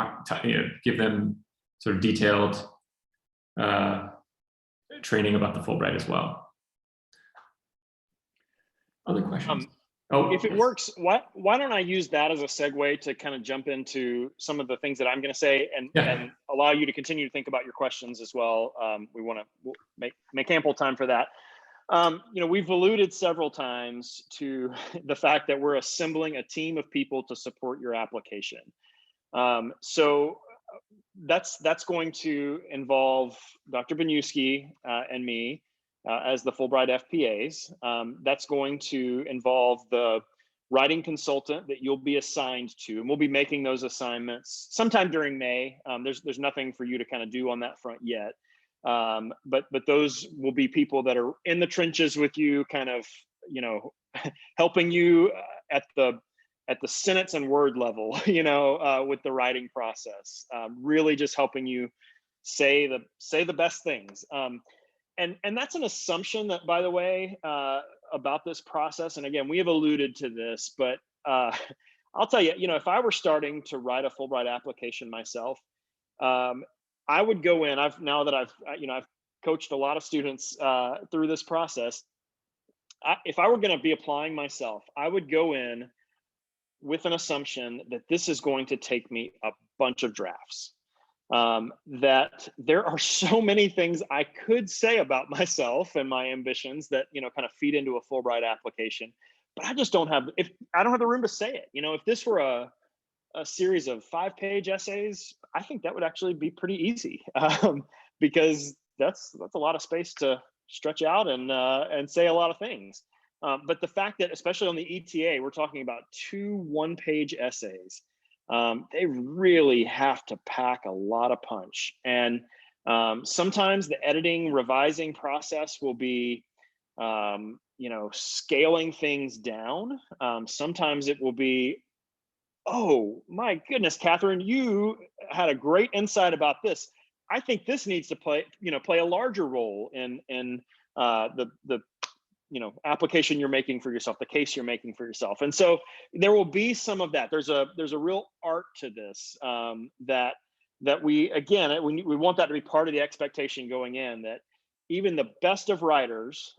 give them sort of detailed training about the Fulbright as well. Other questions? If it works, why don't I use that as a segue to kind of jump into some of the things that I'm going to say, and allow you to continue to think about your questions as well. We want to make ample time for that. We've alluded several times to the fact that we're assembling a team of people to support your application. So that's going to involve Dr. Baniewski and me as the Fulbright FPAs. That's going to involve the writing consultant that you'll be assigned to, and we'll be making those assignments sometime during May. There's nothing for you to kind of do on that front yet. But those will be people that are in the trenches with you, kind of, helping you at the sentence and word level, with the writing process, really just helping you say the best things. And that's an assumption that, by the way, about this process. And again, we have alluded to this, but I'll tell you, if I were starting to write a Fulbright application myself, I would go in. I've coached a lot of students through this process. If I were going to be applying myself, I would go in with an assumption that this is going to take me a bunch of drafts. That there are so many things I could say about myself and my ambitions that kind of feed into a Fulbright application, but I just don't have the room to say it. If this were a series of 5-page essays, I think that would actually be pretty easy, because that's a lot of space to stretch out and say a lot of things. But the fact that, especially on the ETA, we're talking about 2 1-page essays. They really have to pack a lot of punch, and sometimes the editing, revising process will be scaling things down. Sometimes it will be, oh my goodness, Catherine, you had a great insight about this. I think this needs to play a larger role in the application you're making for yourself, the case you're making for yourself. And so there will be some of that. There's a real art to this, that we want that to be part of the expectation going in, that even the best of writers,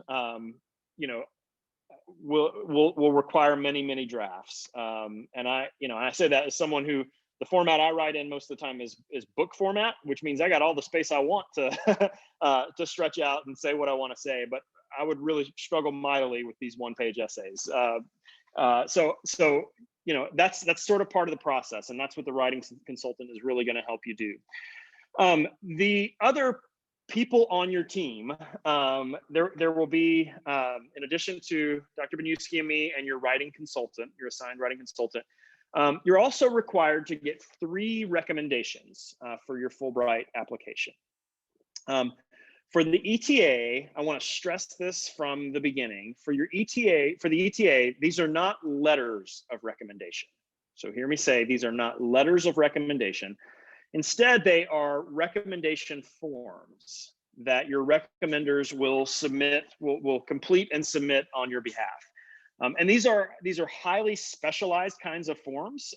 will require many drafts. And I say that as someone who, the format I write in most of the time is book format, which means I got all the space I want to to stretch out and say what I want to say. But I would really struggle mightily with these one-page essays. So that's sort of part of the process, and that's what the writing consultant is really going to help you do. The other people on your team, there will be, in addition to Dr. Beniewski and me and your writing consultant, your assigned writing consultant, you're also required to get 3 recommendations for your Fulbright application. For the ETA, I want to stress this from the beginning. For the ETA, these are not letters of recommendation. So hear me say, these are not letters of recommendation. Instead, they are recommendation forms that your recommenders will complete and submit on your behalf. And these are highly specialized kinds of forms,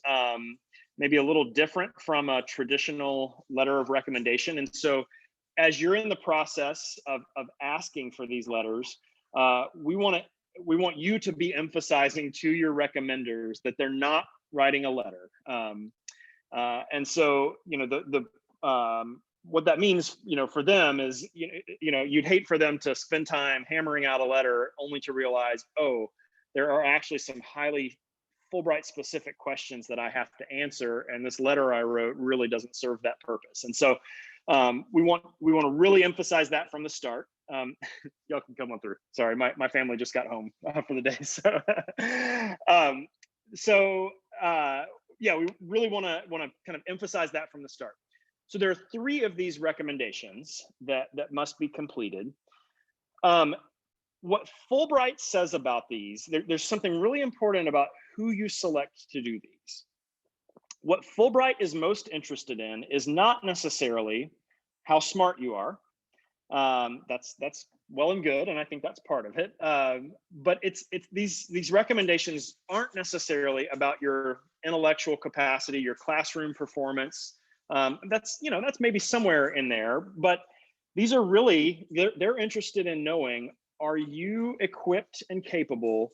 maybe a little different from a traditional letter of recommendation. And so as you're in the process of asking for these letters, we want you to be emphasizing to your recommenders that they're not writing a letter. And so, what that means, for them is, you'd hate for them to spend time hammering out a letter only to realize, oh, there are actually some highly Fulbright specific questions that I have to answer, and this letter I wrote really doesn't serve that purpose. And so we want to really emphasize that from the start. Y'all can come on through. Sorry, my family just got home for the day. So yeah, we really want to kind of emphasize that from the start. So there are 3 of these recommendations that must be completed. What Fulbright says about these, there's something really important about who you select to do these. What Fulbright is most interested in is not necessarily how smart you are. That's well and good, and I think that's part of it. But it's these recommendations aren't necessarily about your intellectual capacity, your classroom performance. That's maybe somewhere in there, but these are really, they're interested in knowing, are you equipped and capable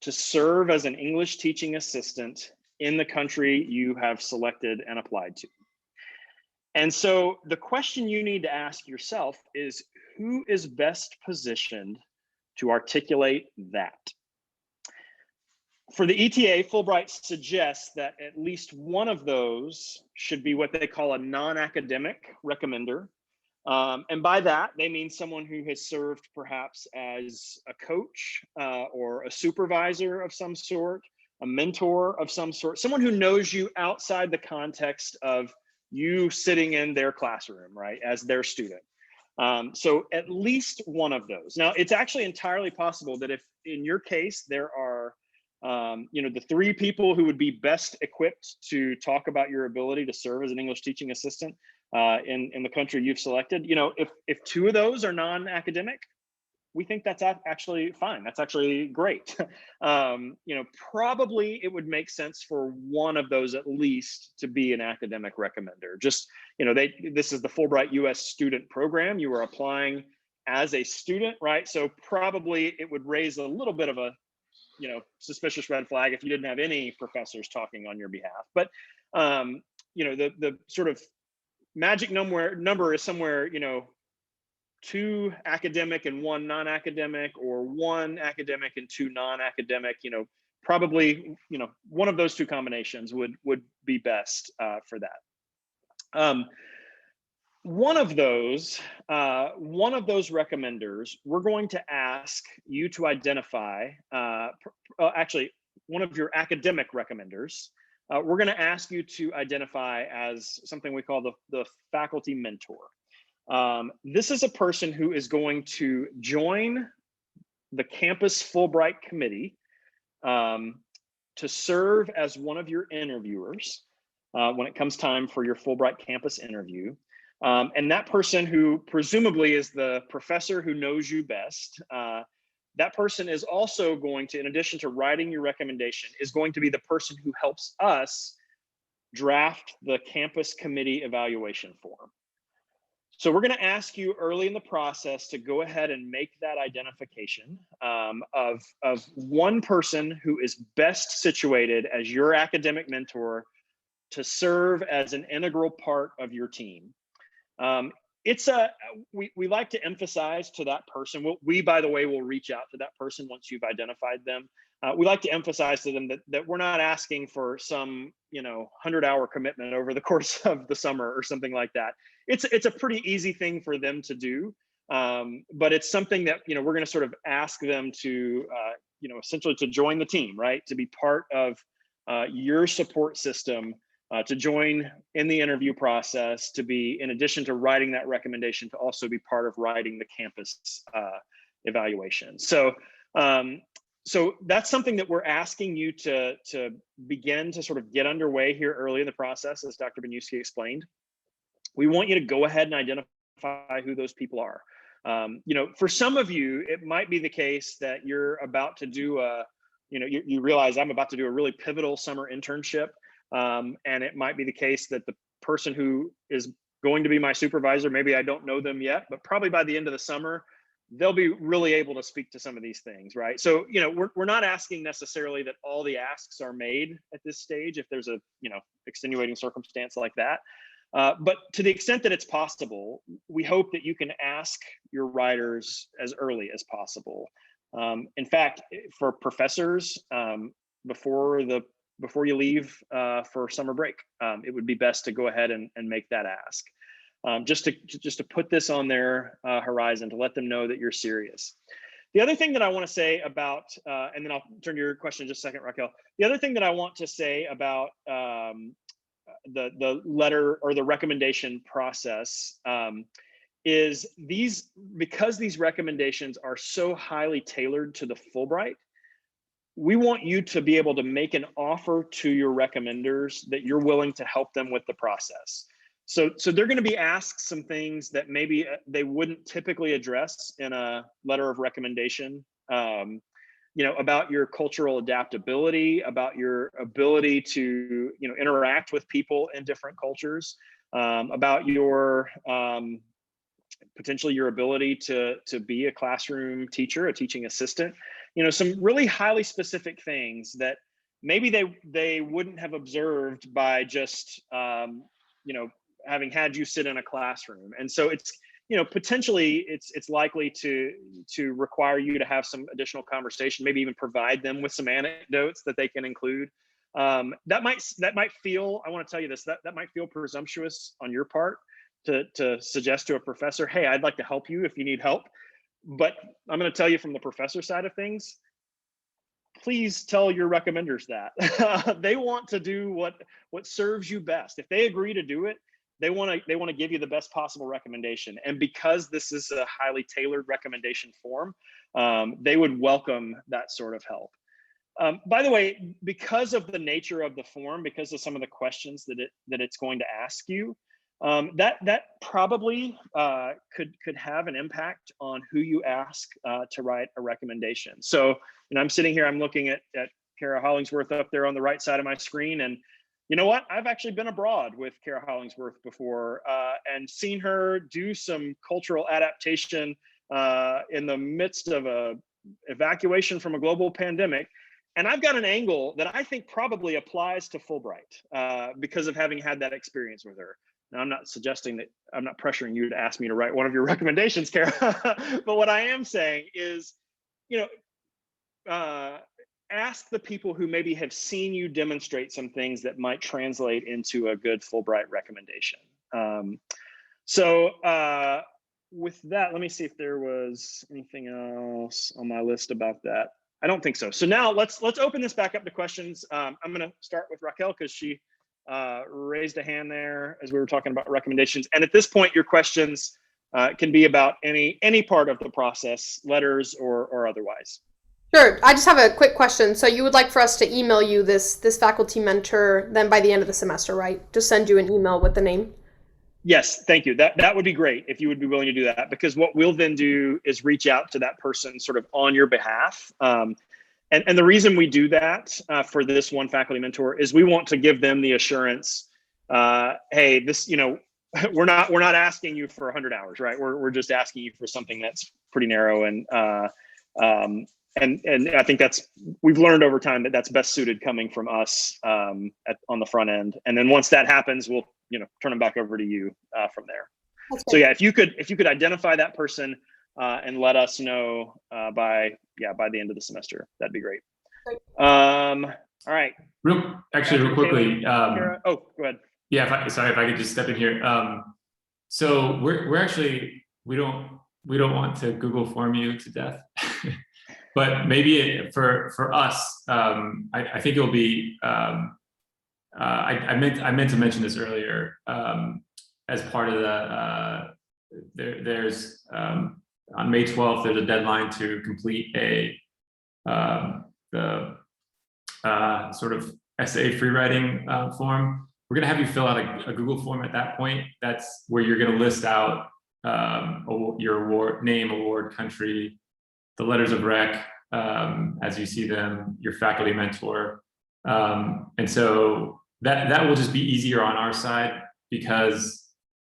to serve as an English teaching assistant in the country you have selected and applied to? And so the question you need to ask yourself is, who is best positioned to articulate that? For the ETA, Fulbright suggests that at least one of those should be what they call a non-academic recommender. And by that, they mean someone who has served perhaps as a coach or a supervisor of some sort, a mentor of some sort, someone who knows you outside the context of you sitting in their classroom, right, as their student. So at least one of those. Now, it's actually entirely possible that if in your case there are the 3 people who would be best equipped to talk about your ability to serve as an English teaching assistant in the country you've selected, if 2 of those are non-academic, we think that's actually fine. That's actually great. Probably it would make sense for one of those at least to be an academic recommender. Just, this is the Fulbright US student program. You are applying as a student, right? So probably it would raise a little bit of a suspicious red flag if you didn't have any professors talking on your behalf. But the sort of magic number is somewhere 2 academic and 1 non-academic, or 1 academic and 2 non-academic. Probably one of those 2 combinations would be best for that. One of those recommenders, we're going to ask you to identify, actually, one of your academic recommenders, we're going to ask you to identify as something we call the faculty mentor. This is a person who is going to join the campus Fulbright committee to serve as one of your interviewers when it comes time for your Fulbright campus interview. And that person, who presumably is the professor who knows you best, That person is also going to, in addition to writing your recommendation, is going to be the person who helps us draft the campus committee evaluation form. So we're going to ask you early in the process to go ahead and make that identification of one person who is best situated as your academic mentor to serve as an integral part of your team. We like to emphasize to that person, we, by the way, will reach out to that person once you've identified them. We like to emphasize to them that we're not asking for some, 100-hour commitment over the course of the summer or something like that. It's a pretty easy thing for them to do, but it's something that, we're going to sort of ask them to, essentially to join the team, right? To be part of your support system, to join in the interview process, to be, in addition to writing that recommendation, to also be part of writing the campus evaluation. So that's something that we're asking you to begin to sort of get underway here early in the process, as Dr. Beniewski explained. We want you to go ahead and identify who those people are. For some of you, it might be the case that you're about to do you realize I'm about to do a really pivotal summer internship. And it might be the case that the person who is going to be my supervisor, maybe I don't know them yet, but probably by the end of the summer, they'll be really able to speak to some of these things, right? So, we're not asking necessarily that all the asks are made at this stage if there's a, extenuating circumstance like that. But to the extent that it's possible, we hope that you can ask your writers as early as possible. In fact, for professors, before you leave for summer break, it would be best to go ahead and make that ask. Just to put this on their horizon, to let them know that you're serious. The other thing that I want to say about, and then I'll turn to your question in just a second, Raquel. The other thing that I want to say about the letter or the recommendation process is because these recommendations are so highly tailored to the Fulbright, we want you to be able to make an offer to your recommenders that you're willing to help them with the process. So they're going to be asked some things that maybe they wouldn't typically address in a letter of recommendation, about your cultural adaptability, about your ability to, interact with people in different cultures, about your potentially your ability to be a classroom teacher, a teaching assistant, some really highly specific things that maybe they wouldn't have observed by just, having had you sit in a classroom. And so it's, potentially it's likely to require you to have some additional conversation, maybe even provide them with some anecdotes that they can include. That might feel, I want to tell you this, that might feel presumptuous on your part to suggest to a professor, hey, I'd like to help you if you need help. But I'm going to tell you from the professor side of things, please tell your recommenders that. They want to do what serves you best. If they agree to do it, they want to give you the best possible recommendation. And because this is a highly tailored recommendation form, they would welcome that sort of help. By the way, because of the nature of the form, because of some of the questions that it's going to ask you, that probably could have an impact on who you ask to write a recommendation. So, I'm sitting here, I'm looking at Kara Hollingsworth up there on the right side of my screen, and you know what? I've actually been abroad with Kara Hollingsworth before and seen her do some cultural adaptation in the midst of a evacuation from a global pandemic. And I've got an angle that I think probably applies to Fulbright because of having had that experience with her. Now, I'm not suggesting that, I'm not pressuring you to ask me to write one of your recommendations, Kara, but what I am saying is, ask the people who maybe have seen you demonstrate some things that might translate into a good Fulbright recommendation. With that, let me see if there was anything else on my list about that. I don't think so. So now let's open this back up to questions. I'm going to start with Raquel because she raised a hand there as we were talking about recommendations. And at this point, your questions can be about any part of the process, letters or otherwise. Sure. I just have a quick question. So you would like for us to email you this faculty mentor then by the end of the semester, right? Just send you an email with the name? Yes, thank you. That would be great if you would be willing to do that, because what we'll then do is reach out to that person sort of on your behalf. And the reason we do that for this one faculty mentor is we want to give them the assurance, hey, this, we're not asking you for 100 hours, right? We're just asking you for something that's pretty narrow, and I think we've learned over time that that's best suited coming from us on the front end. And then once that happens, we'll turn them back over to you from there. So yeah, if you could identify that person and let us know by the end of the semester, that'd be great. All right. Real quickly. Kara, go ahead. Yeah, if I could just step in here. So we're actually, we don't want to Google form you to death, but maybe for us, I think it'll be. I meant to mention this earlier as part of the. There's on May 12th, there's a deadline to complete the sort of essay free writing form. We're going to have you fill out a Google form at that point. That's where you're going to list out your award name, award, country, the letters of rec as you see them, your faculty mentor. And so that will just be easier on our side, because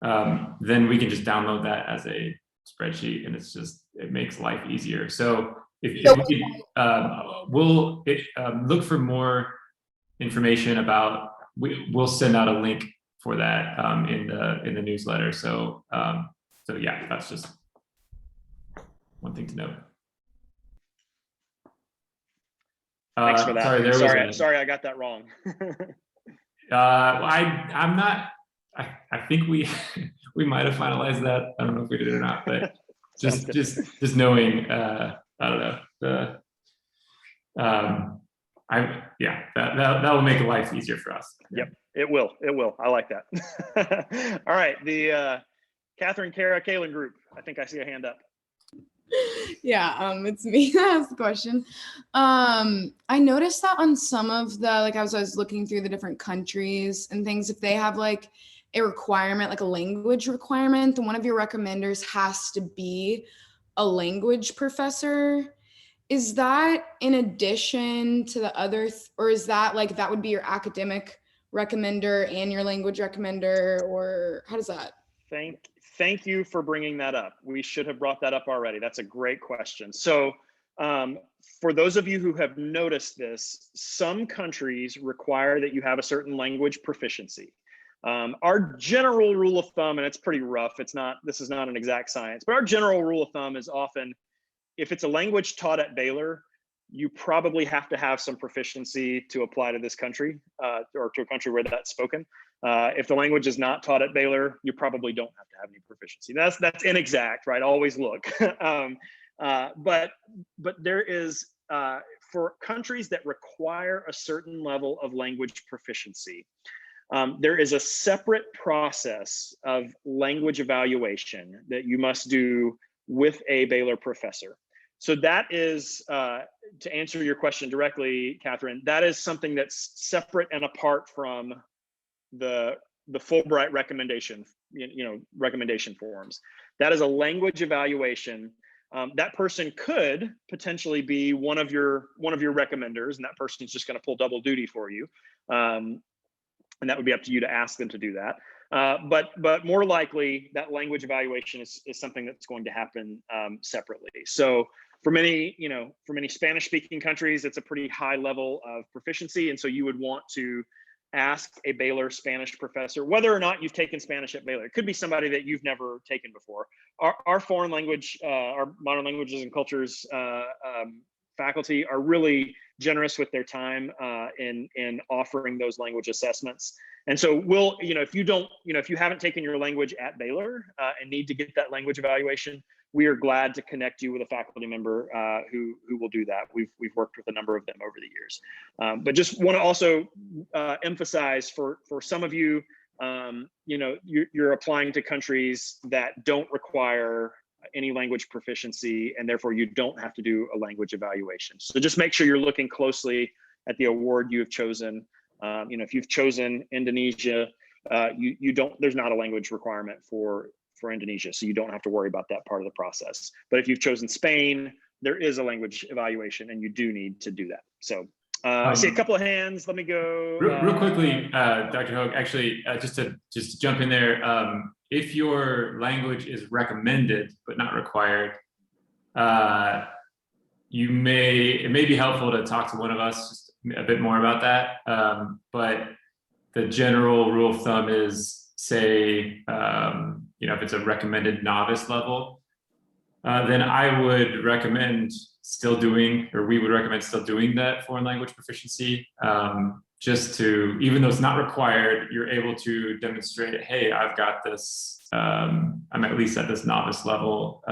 then we can just download that as a spreadsheet, and it makes life easier. So if we could, we'll look for more information about. We'll send out a link for that in the newsletter. So yeah, that's just one thing to note. Thanks for that. Sorry, I got that wrong. I'm not. I think we might have finalized that. I don't know if we did or not, but just knowing. I don't know. That will make life easier for us. Yep, it will. I like that. All right, the Catherine, Kara, Kaylin group. I think I see a hand up. Yeah, it's me that asked the question. I noticed that on some of the, I was looking through the different countries and things, if they have a requirement, like a language requirement, then one of your recommenders has to be a language professor. Is that in addition to the other, or is that that would be your academic recommender and your language recommender, or how does that? Thank you for bringing that up. We should have brought that up already. That's a great question. So for those of you who have noticed this, some countries require that you have a certain language proficiency. Our general rule of thumb, and it's pretty rough, this is not an exact science, but our general rule of thumb is often, if it's a language taught at Baylor, you probably have to have some proficiency to apply to this country or to a country where that's spoken. If the language is not taught at Baylor, you probably don't have to have any proficiency. That's inexact, right? Always look. But there is, for countries that require a certain level of language proficiency, there is a separate process of language evaluation that you must do with a Baylor professor. So that is, to answer your question directly, Catherine, that is something that's separate and apart from the Fulbright recommendation, recommendation forms. That is a language evaluation. That person could potentially be one of your recommenders, and that person is just going to pull double duty for you. And that would be up to you to ask them to do that. But more likely, that language evaluation is something that's going to happen separately. So for many Spanish-speaking countries, it's a pretty high level of proficiency, and so you would want to ask a Baylor Spanish professor whether or not you've taken Spanish at Baylor. It could be somebody that you've never taken before. Our foreign language, our modern languages and cultures faculty are really generous with their time in offering those language assessments. And so we'll, if you haven't taken your language at Baylor and need to get that language evaluation, we are glad to connect you with a faculty member who will do that. We've worked with a number of them over the years. But just want to also emphasize for some of you, you're applying to countries that don't require any language proficiency, and therefore you don't have to do a language evaluation. So just make sure you're looking closely at the award you have chosen. If you've chosen Indonesia there's not a language requirement for Indonesia, so you don't have to worry about that part of the process. But if you've chosen Spain, there is a language evaluation, and you do need to do that. So I see a couple of hands. Let me go. Real quickly, Dr. Hogue, actually, just to jump in there, if your language is recommended but not required, it may be helpful to talk to one of us just a bit more about that. But the general rule of thumb is, say, if it's a recommended novice level, then I would recommend we would recommend still doing that foreign language proficiency, just to, even though it's not required, you're able to demonstrate, hey, I've got this, I'm at least at this novice level.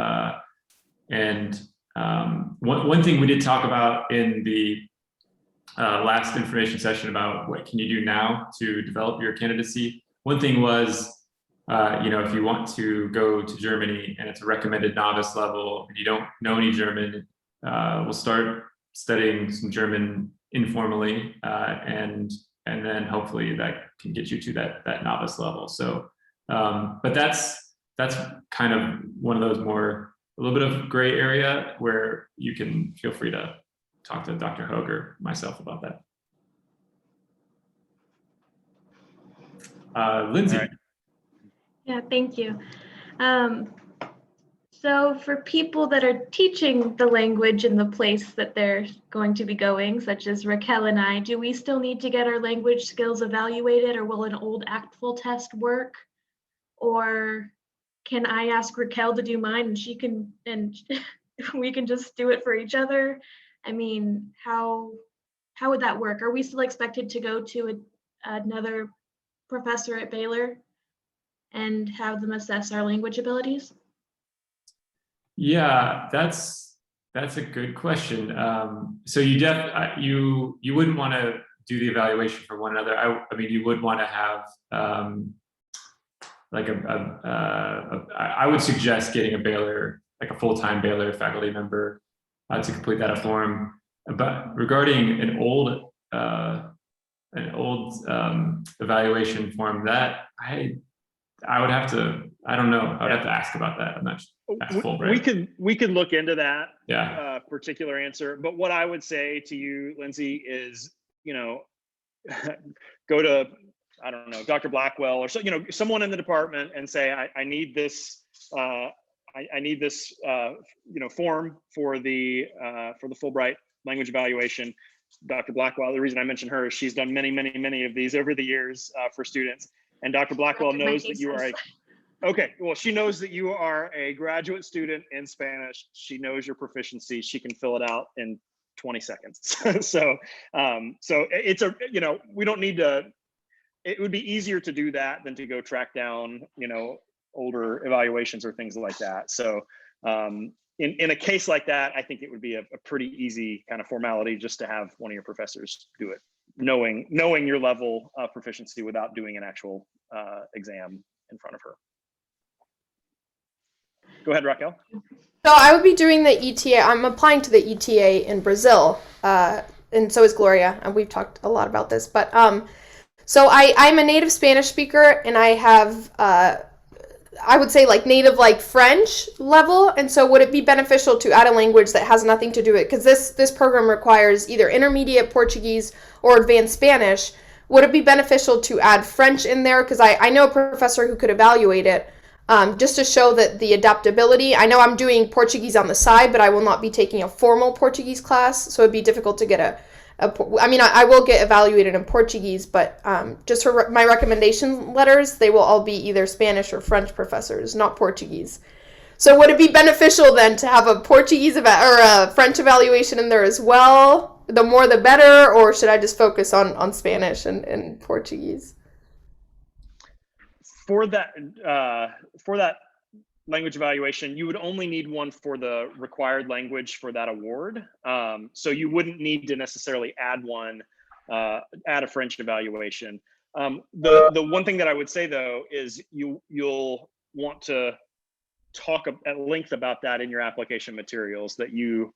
And one thing we did talk about in the last information session about what can you do now to develop your candidacy. One thing was, if you want to go to Germany and it's a recommended novice level and you don't know any German, we'll start studying some German informally, and then hopefully that can get you to that novice level. So, but that's kind of one of those a little bit of gray area where you can feel free to talk to Dr. Hogue or myself about that. Lindsay. Right. Yeah, thank you. So for people that are teaching the language in the place that they're going to be going, such as Raquel and I, do we still need to get our language skills evaluated, or will an old ACTFL test work? Or can I ask Raquel to do mine and we can just do it for each other? I mean, how would that work? Are we still expected to go to another professor at Baylor and have them assess our language abilities? Yeah, that's a good question. So you wouldn't want to do the evaluation for one another. I mean, you would want to have I would suggest getting a Baylor, like a full-time Baylor faculty member, to complete that form. But regarding an old evaluation form, that I would have to, I don't know. I would have to ask about that. I'm not sure. We could look into that particular answer. But what I would say to you, Lindsay, is, go to, I don't know, Dr. Blackwell or someone in the department and say, I need this, I need this, form for the Fulbright language evaluation. Dr. Blackwell, the reason I mentioned her is she's done many of these over the years for students. And Dr. Blackwell knows that you are she knows that you are a graduate student in Spanish. She knows your proficiency. She can fill it out in 20 seconds. So it's we don't need to, it would be easier to do that than to go track down, older evaluations or things like that. So in a case like that, I think it would be a pretty easy kind of formality just to have one of your professors do it, knowing your level of proficiency without doing an actual exam in front of her. Go ahead, Raquel. So I would be doing the ETA. I'm applying to the ETA in Brazil, and so is Gloria, and we've talked a lot about this. But so I'm a native Spanish speaker, and I have I would say like native French level. And so would it be beneficial to add a language that has nothing to do with it? Because this program requires either intermediate Portuguese or advanced Spanish. Would it be beneficial to add French in there? Because I know a professor who could evaluate it. Just to show that the adaptability. I know I'm doing Portuguese on the side, but I will not be taking a formal Portuguese class, so it'd be difficult to get I will get evaluated in Portuguese, but just for my recommendation letters, they will all be either Spanish or French professors, not Portuguese. So would it be beneficial then to have a Portuguese or a French evaluation in there as well? The more the better, or should I just focus on Spanish and Portuguese? For that language evaluation, you would only need one for the required language for that award. So you wouldn't need to necessarily add a French evaluation. The one thing that I would say though is you'll want to talk at length about that in your application materials, that your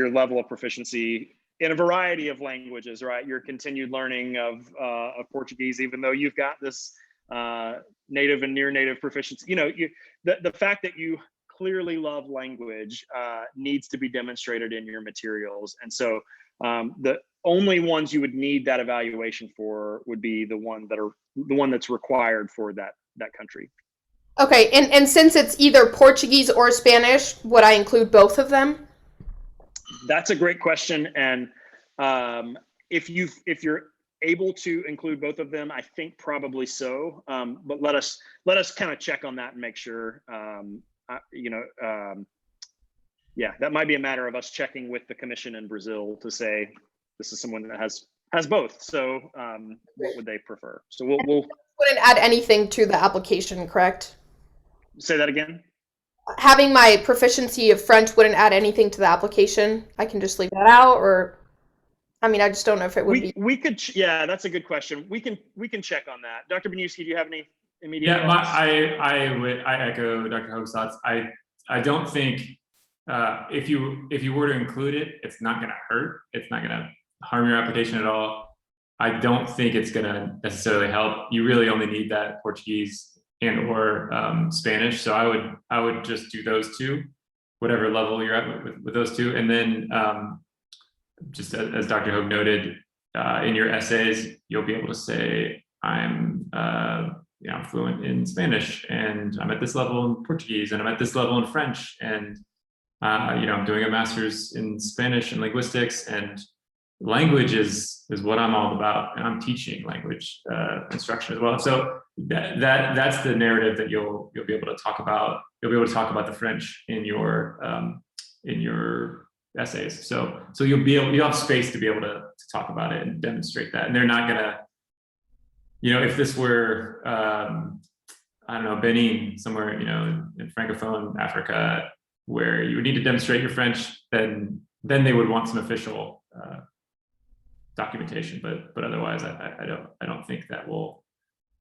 level of proficiency in a variety of languages, right? Your continued learning of Portuguese, even though you've got this native and near native proficiency. The fact that you clearly love language needs to be demonstrated in your materials. And so the only ones you would need that evaluation for would be the one that's required for that country. Okay, and since it's either Portuguese or Spanish, would I include both of them? That's a great question. And if you're able to include both of them, I think probably so. But let us kind of check on that and make sure. Yeah, that might be a matter of us checking with the commission in Brazil to say this is someone that has both. So what would they prefer? So we'll Wouldn't add anything to the application, correct? say that again. Having my proficiency of French wouldn't add anything to the application. I can just leave that out, or I mean, I just don't know if it would be. We could, yeah, that's a good question. We can check on that. Dr. Beniewski, do you have any immediate? Yeah, I echo Dr. Hoag's thoughts. I don't think if you were to include it, it's not going to hurt. It's not going to harm your application at all. I don't think it's going to necessarily help. You really only need that Portuguese and or Spanish. So I would just do those two, whatever level you're at with those two, and then just as Dr. Hoag noted, in your essays, you'll be able to say, I'm fluent in Spanish, and I'm at this level in Portuguese, and I'm at this level in French, and I'm doing a master's in Spanish and linguistics, and language is what I'm all about, and I'm teaching language instruction as well. So that's the narrative that you'll be able to talk about. You'll be able to talk about the French in your essays. So you'll have space to be able to talk about it and demonstrate that. And they're not gonna, if this were I don't know, Benin, somewhere, in Francophone Africa, where you would need to demonstrate your French, then they would want some official documentation. But otherwise, I don't think that will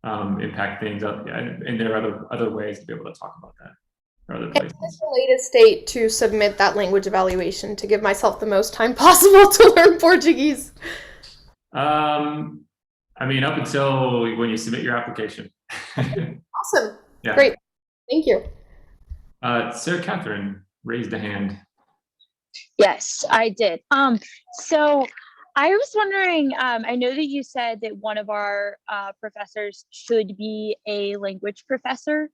impact things. And there are other ways to be able to talk about that. Other places. What's the latest date to submit that language evaluation to give myself the most time possible to learn Portuguese? I mean, up until when you submit your application. Awesome. Yeah. Great. Thank you. Sarah Catherine raised a hand. Yes, I did. So I was wondering, I know that you said that one of our professors should be a language professor.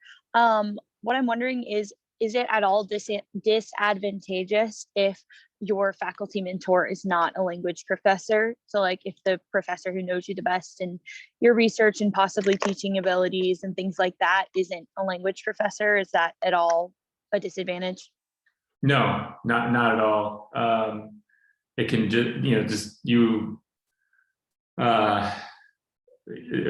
What I'm wondering is it at all disadvantageous if your faculty mentor is not a language professor? So like if the professor who knows you the best and your research and possibly teaching abilities and things like that isn't a language professor, is that at all a disadvantage? No, not at all. It can just, it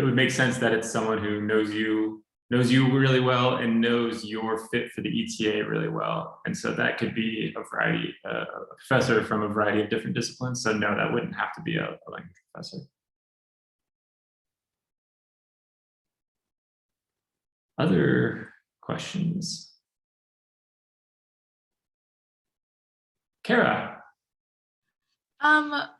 would make sense that it's someone who knows you really well and knows you're fit for the ETA really well. And so that could be a professor from a variety of different disciplines. So no, that wouldn't have to be a language professor. Other questions? Kara.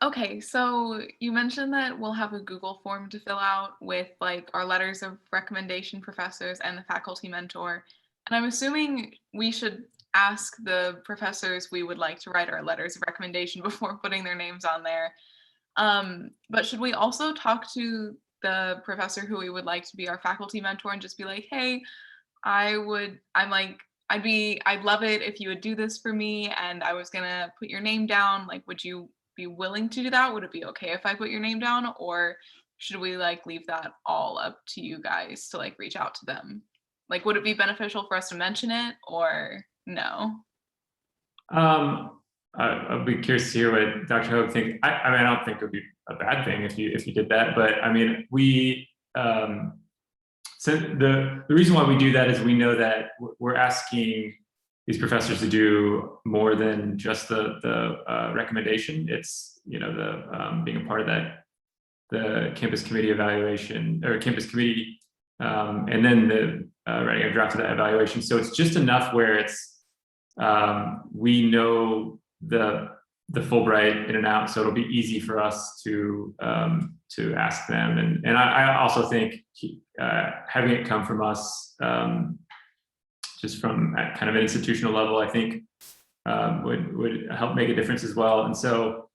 Okay, so you mentioned that we'll have a Google form to fill out with like our letters of recommendation professors and the faculty mentor. And I'm assuming we should ask the professors we would like to write our letters of recommendation before putting their names on there. But should we also talk to the professor who we would like to be our faculty mentor and just be like, hey, I'd love it if you would do this for me, and I was gonna put your name down. Like, would you be willing to do that? Would it be okay if I put your name down, or should we like leave that all up to you guys to like reach out to them? Like, would it be beneficial for us to mention it or no? I'll be curious to hear what Dr. Hoag thinks. I mean, I don't think it would be a bad thing if you did that, but I mean, so the reason why we do that is we know that we're asking these professors to do more than just the recommendation. It's being a part of the campus committee evaluation or campus committee, and then the writing a draft of that evaluation. So it's just enough where it's we know the the Fulbright in and out, so it'll be easy for us to ask them. And I also think having it come from us, just from at kind of an institutional level, I think would help make a difference as well. And so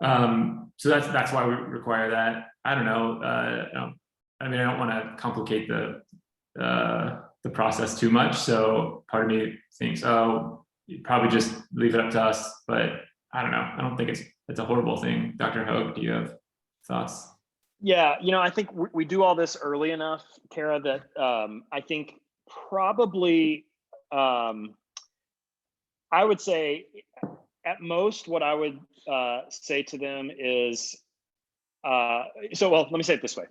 so that's why we require that. I don't know. I mean, I don't want to complicate the process too much. So part of me thinks, oh, you'd probably just leave it up to us, but I don't know. I don't think it's a horrible thing. Dr. Hogue, do you have thoughts? Yeah, I think we do all this early enough, Kara, that I think probably I would say at most what I would say to them is, well, let me say it this way.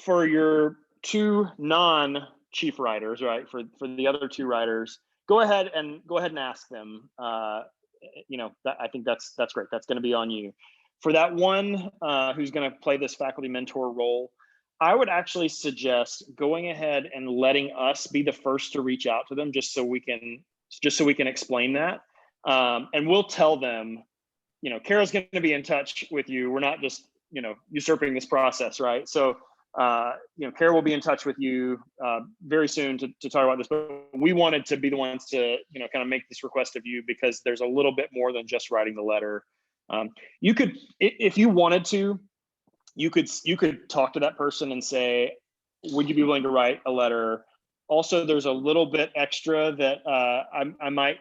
For your 2 non-chief writers, right? For the other 2 writers, go ahead and ask them. I think that's great. That's going to be on you. For that one who's going to play this faculty mentor role, I would actually suggest going ahead and letting us be the first to reach out to them, just so we can explain that, and we'll tell them, Kara's going to be in touch with you. We're not just usurping this process, right? So Kara will be in touch with you very soon to talk about this, but we wanted to be the ones to kind of make this request of you, because there's a little bit more than just writing the letter. You could, if you wanted to, you could talk to that person and say, would you be willing to write a letter? Also, there's a little bit extra that I might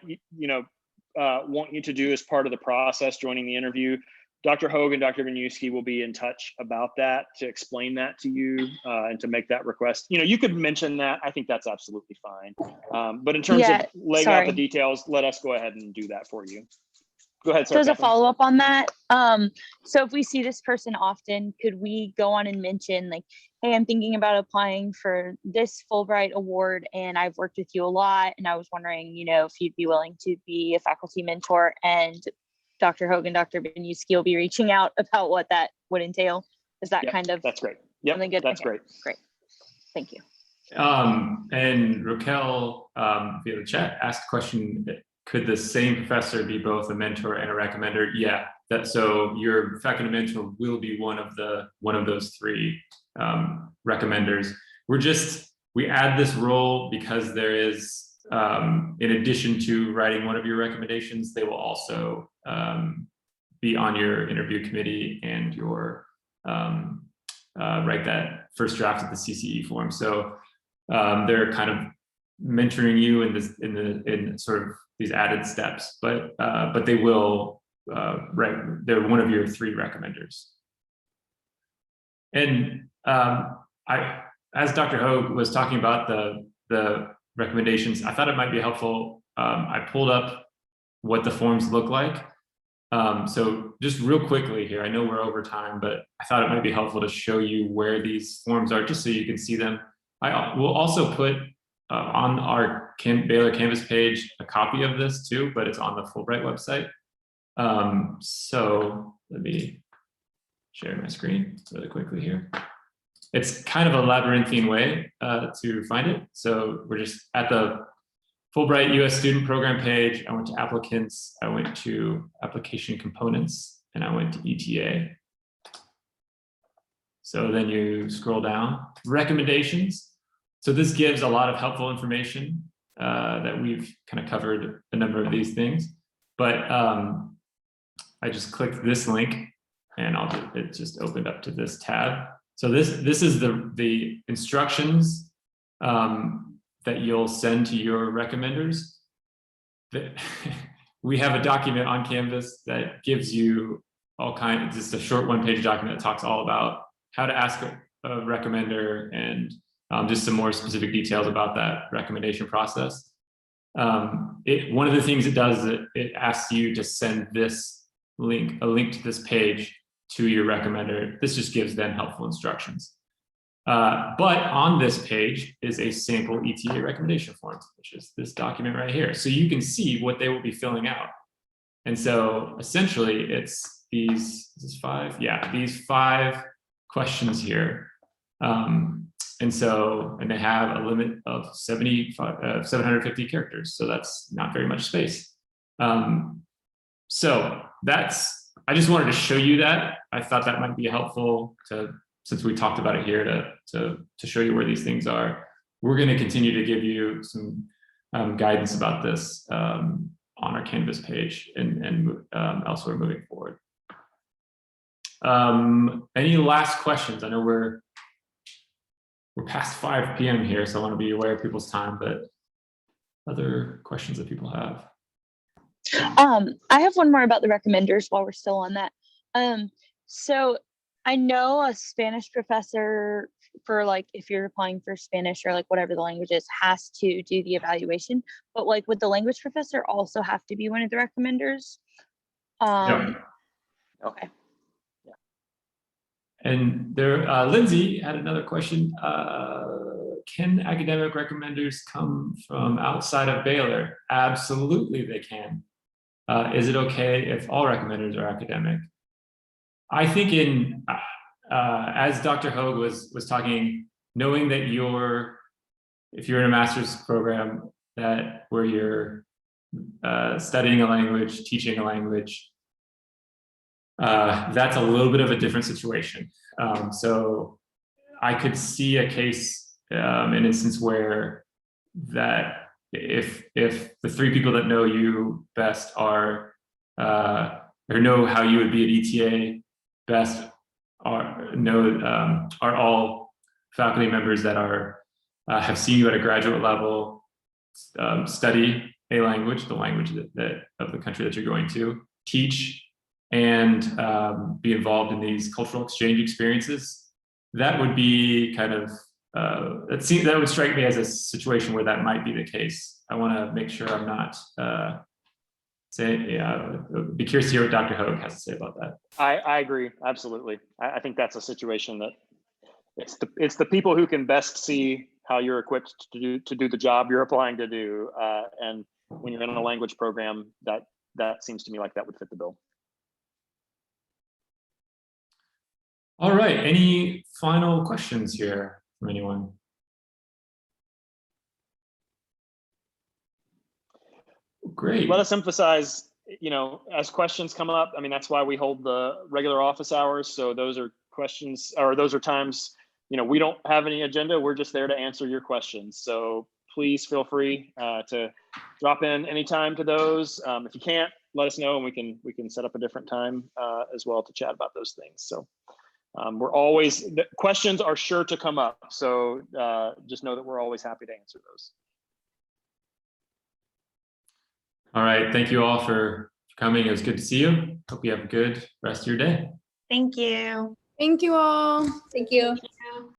want you to do as part of the process joining the interview. Dr. Hogue and Dr. Baniewski will be in touch about that to explain that to you and to make that request. You could mention that. I think that's absolutely fine. But in terms of laying out the details, let us go ahead and do that for you. Go ahead. So as a follow-up on that, so if we see this person often, could we go on and mention like, hey, I'm thinking about applying for this Fulbright award and I've worked with you a lot, and I was wondering, if you'd be willing to be a faculty mentor, and Dr. Hogue and Dr. Baniewski will be reaching out about what that would entail. Is that kind of— That's great. Yep, good? That's Okay, great. Great. Thank you. And Raquel via the chat asked a question: could the same professor be both a mentor and a recommender? Yeah, so your faculty mentor will be one of those 3 recommenders. We add this role because there is, in addition to writing one of your recommendations, they will also be on your interview committee and write that first draft of the CCE form. So they're kind of mentoring you in sort of these added steps, but they will they're one of your 3 recommenders. And as Dr. Hogue was talking about the recommendations, I thought it might be helpful. I pulled up what the forms look like. So just real quickly here, I know we're over time, but I thought it might be helpful to show you where these forms are, just so you can see them. I will also put on our Baylor Canvas page a copy of this too, but it's on the Fulbright website. So let me share my screen really quickly here. It's kind of a labyrinthine way to find it. So we're just at the Fulbright US Student Program page. I went to applicants, I went to application components, and I went to ETA. So then you scroll down, recommendations. So this gives a lot of helpful information that we've kind of covered a number of these things, but I just clicked this link and it just opened up to this tab. So this is the instructions that you'll send to your recommenders. We have a document on Canvas that gives you all kinds, just a short 1-page document that talks all about how to ask a recommender and just some more specific details about that recommendation process. One of the things it does is it asks you to send this link, a link to this page to your recommender. This just gives them helpful instructions. But on this page is a sample ETA recommendation form, which is this document right here. So you can see what they will be filling out. And so essentially it's these 5 questions here. And they have a limit of 750 characters. So that's not very much space. So I just wanted to show you that. I thought that might be helpful since we talked about it here, to show you where these things are. We're going to continue to give you some guidance about this on our Canvas page and elsewhere moving forward. Any last questions? I know we're past 5 p.m. here, so I want to be aware of people's time, but other questions that people have? I have one more about the recommenders while we're still on that. So I know a Spanish professor, for like if you're applying for Spanish or like whatever the language is, has to do the evaluation, but like would the language professor also have to be one of the recommenders? Yep. Okay. And there, Lindsay had another question. Can academic recommenders come from outside of Baylor? Absolutely, they can. Is it okay if all recommenders are academic? I think as Dr. Hogue was talking, knowing that if you're in a master's program where you're studying a language, teaching a language, that's a little bit of a different situation. So I could see a case, an instance where that if the 3 people that know you best are or know how you would be at ETA best are all faculty members that have seen you at a graduate level study a language, the language that of the country that you're going to teach, and be involved in these cultural exchange experiences. That would be kind of that would strike me as a situation where that might be the case. I want to make sure I'm not be curious to hear what Dr. Hogue has to say about that. I agree, absolutely. I think that's a situation that it's the people who can best see how you're equipped to do the job you're applying to do, and when you're in a language program, that seems to me like that would fit the bill. All right, any final questions here from anyone? Great. Let us emphasize, as questions come up, I mean, that's why we hold the regular office hours. So those are questions, or those are times, we don't have any agenda. We're just there to answer your questions. So please feel free to drop in anytime to those. If you can't, let us know and we can set up a different time as well to chat about those things. So the questions are sure to come up. So just know that we're always happy to answer those. All right, thank you all for coming. It was good to see you. Hope you have a good rest of your day. Thank you. Thank you all. Thank you.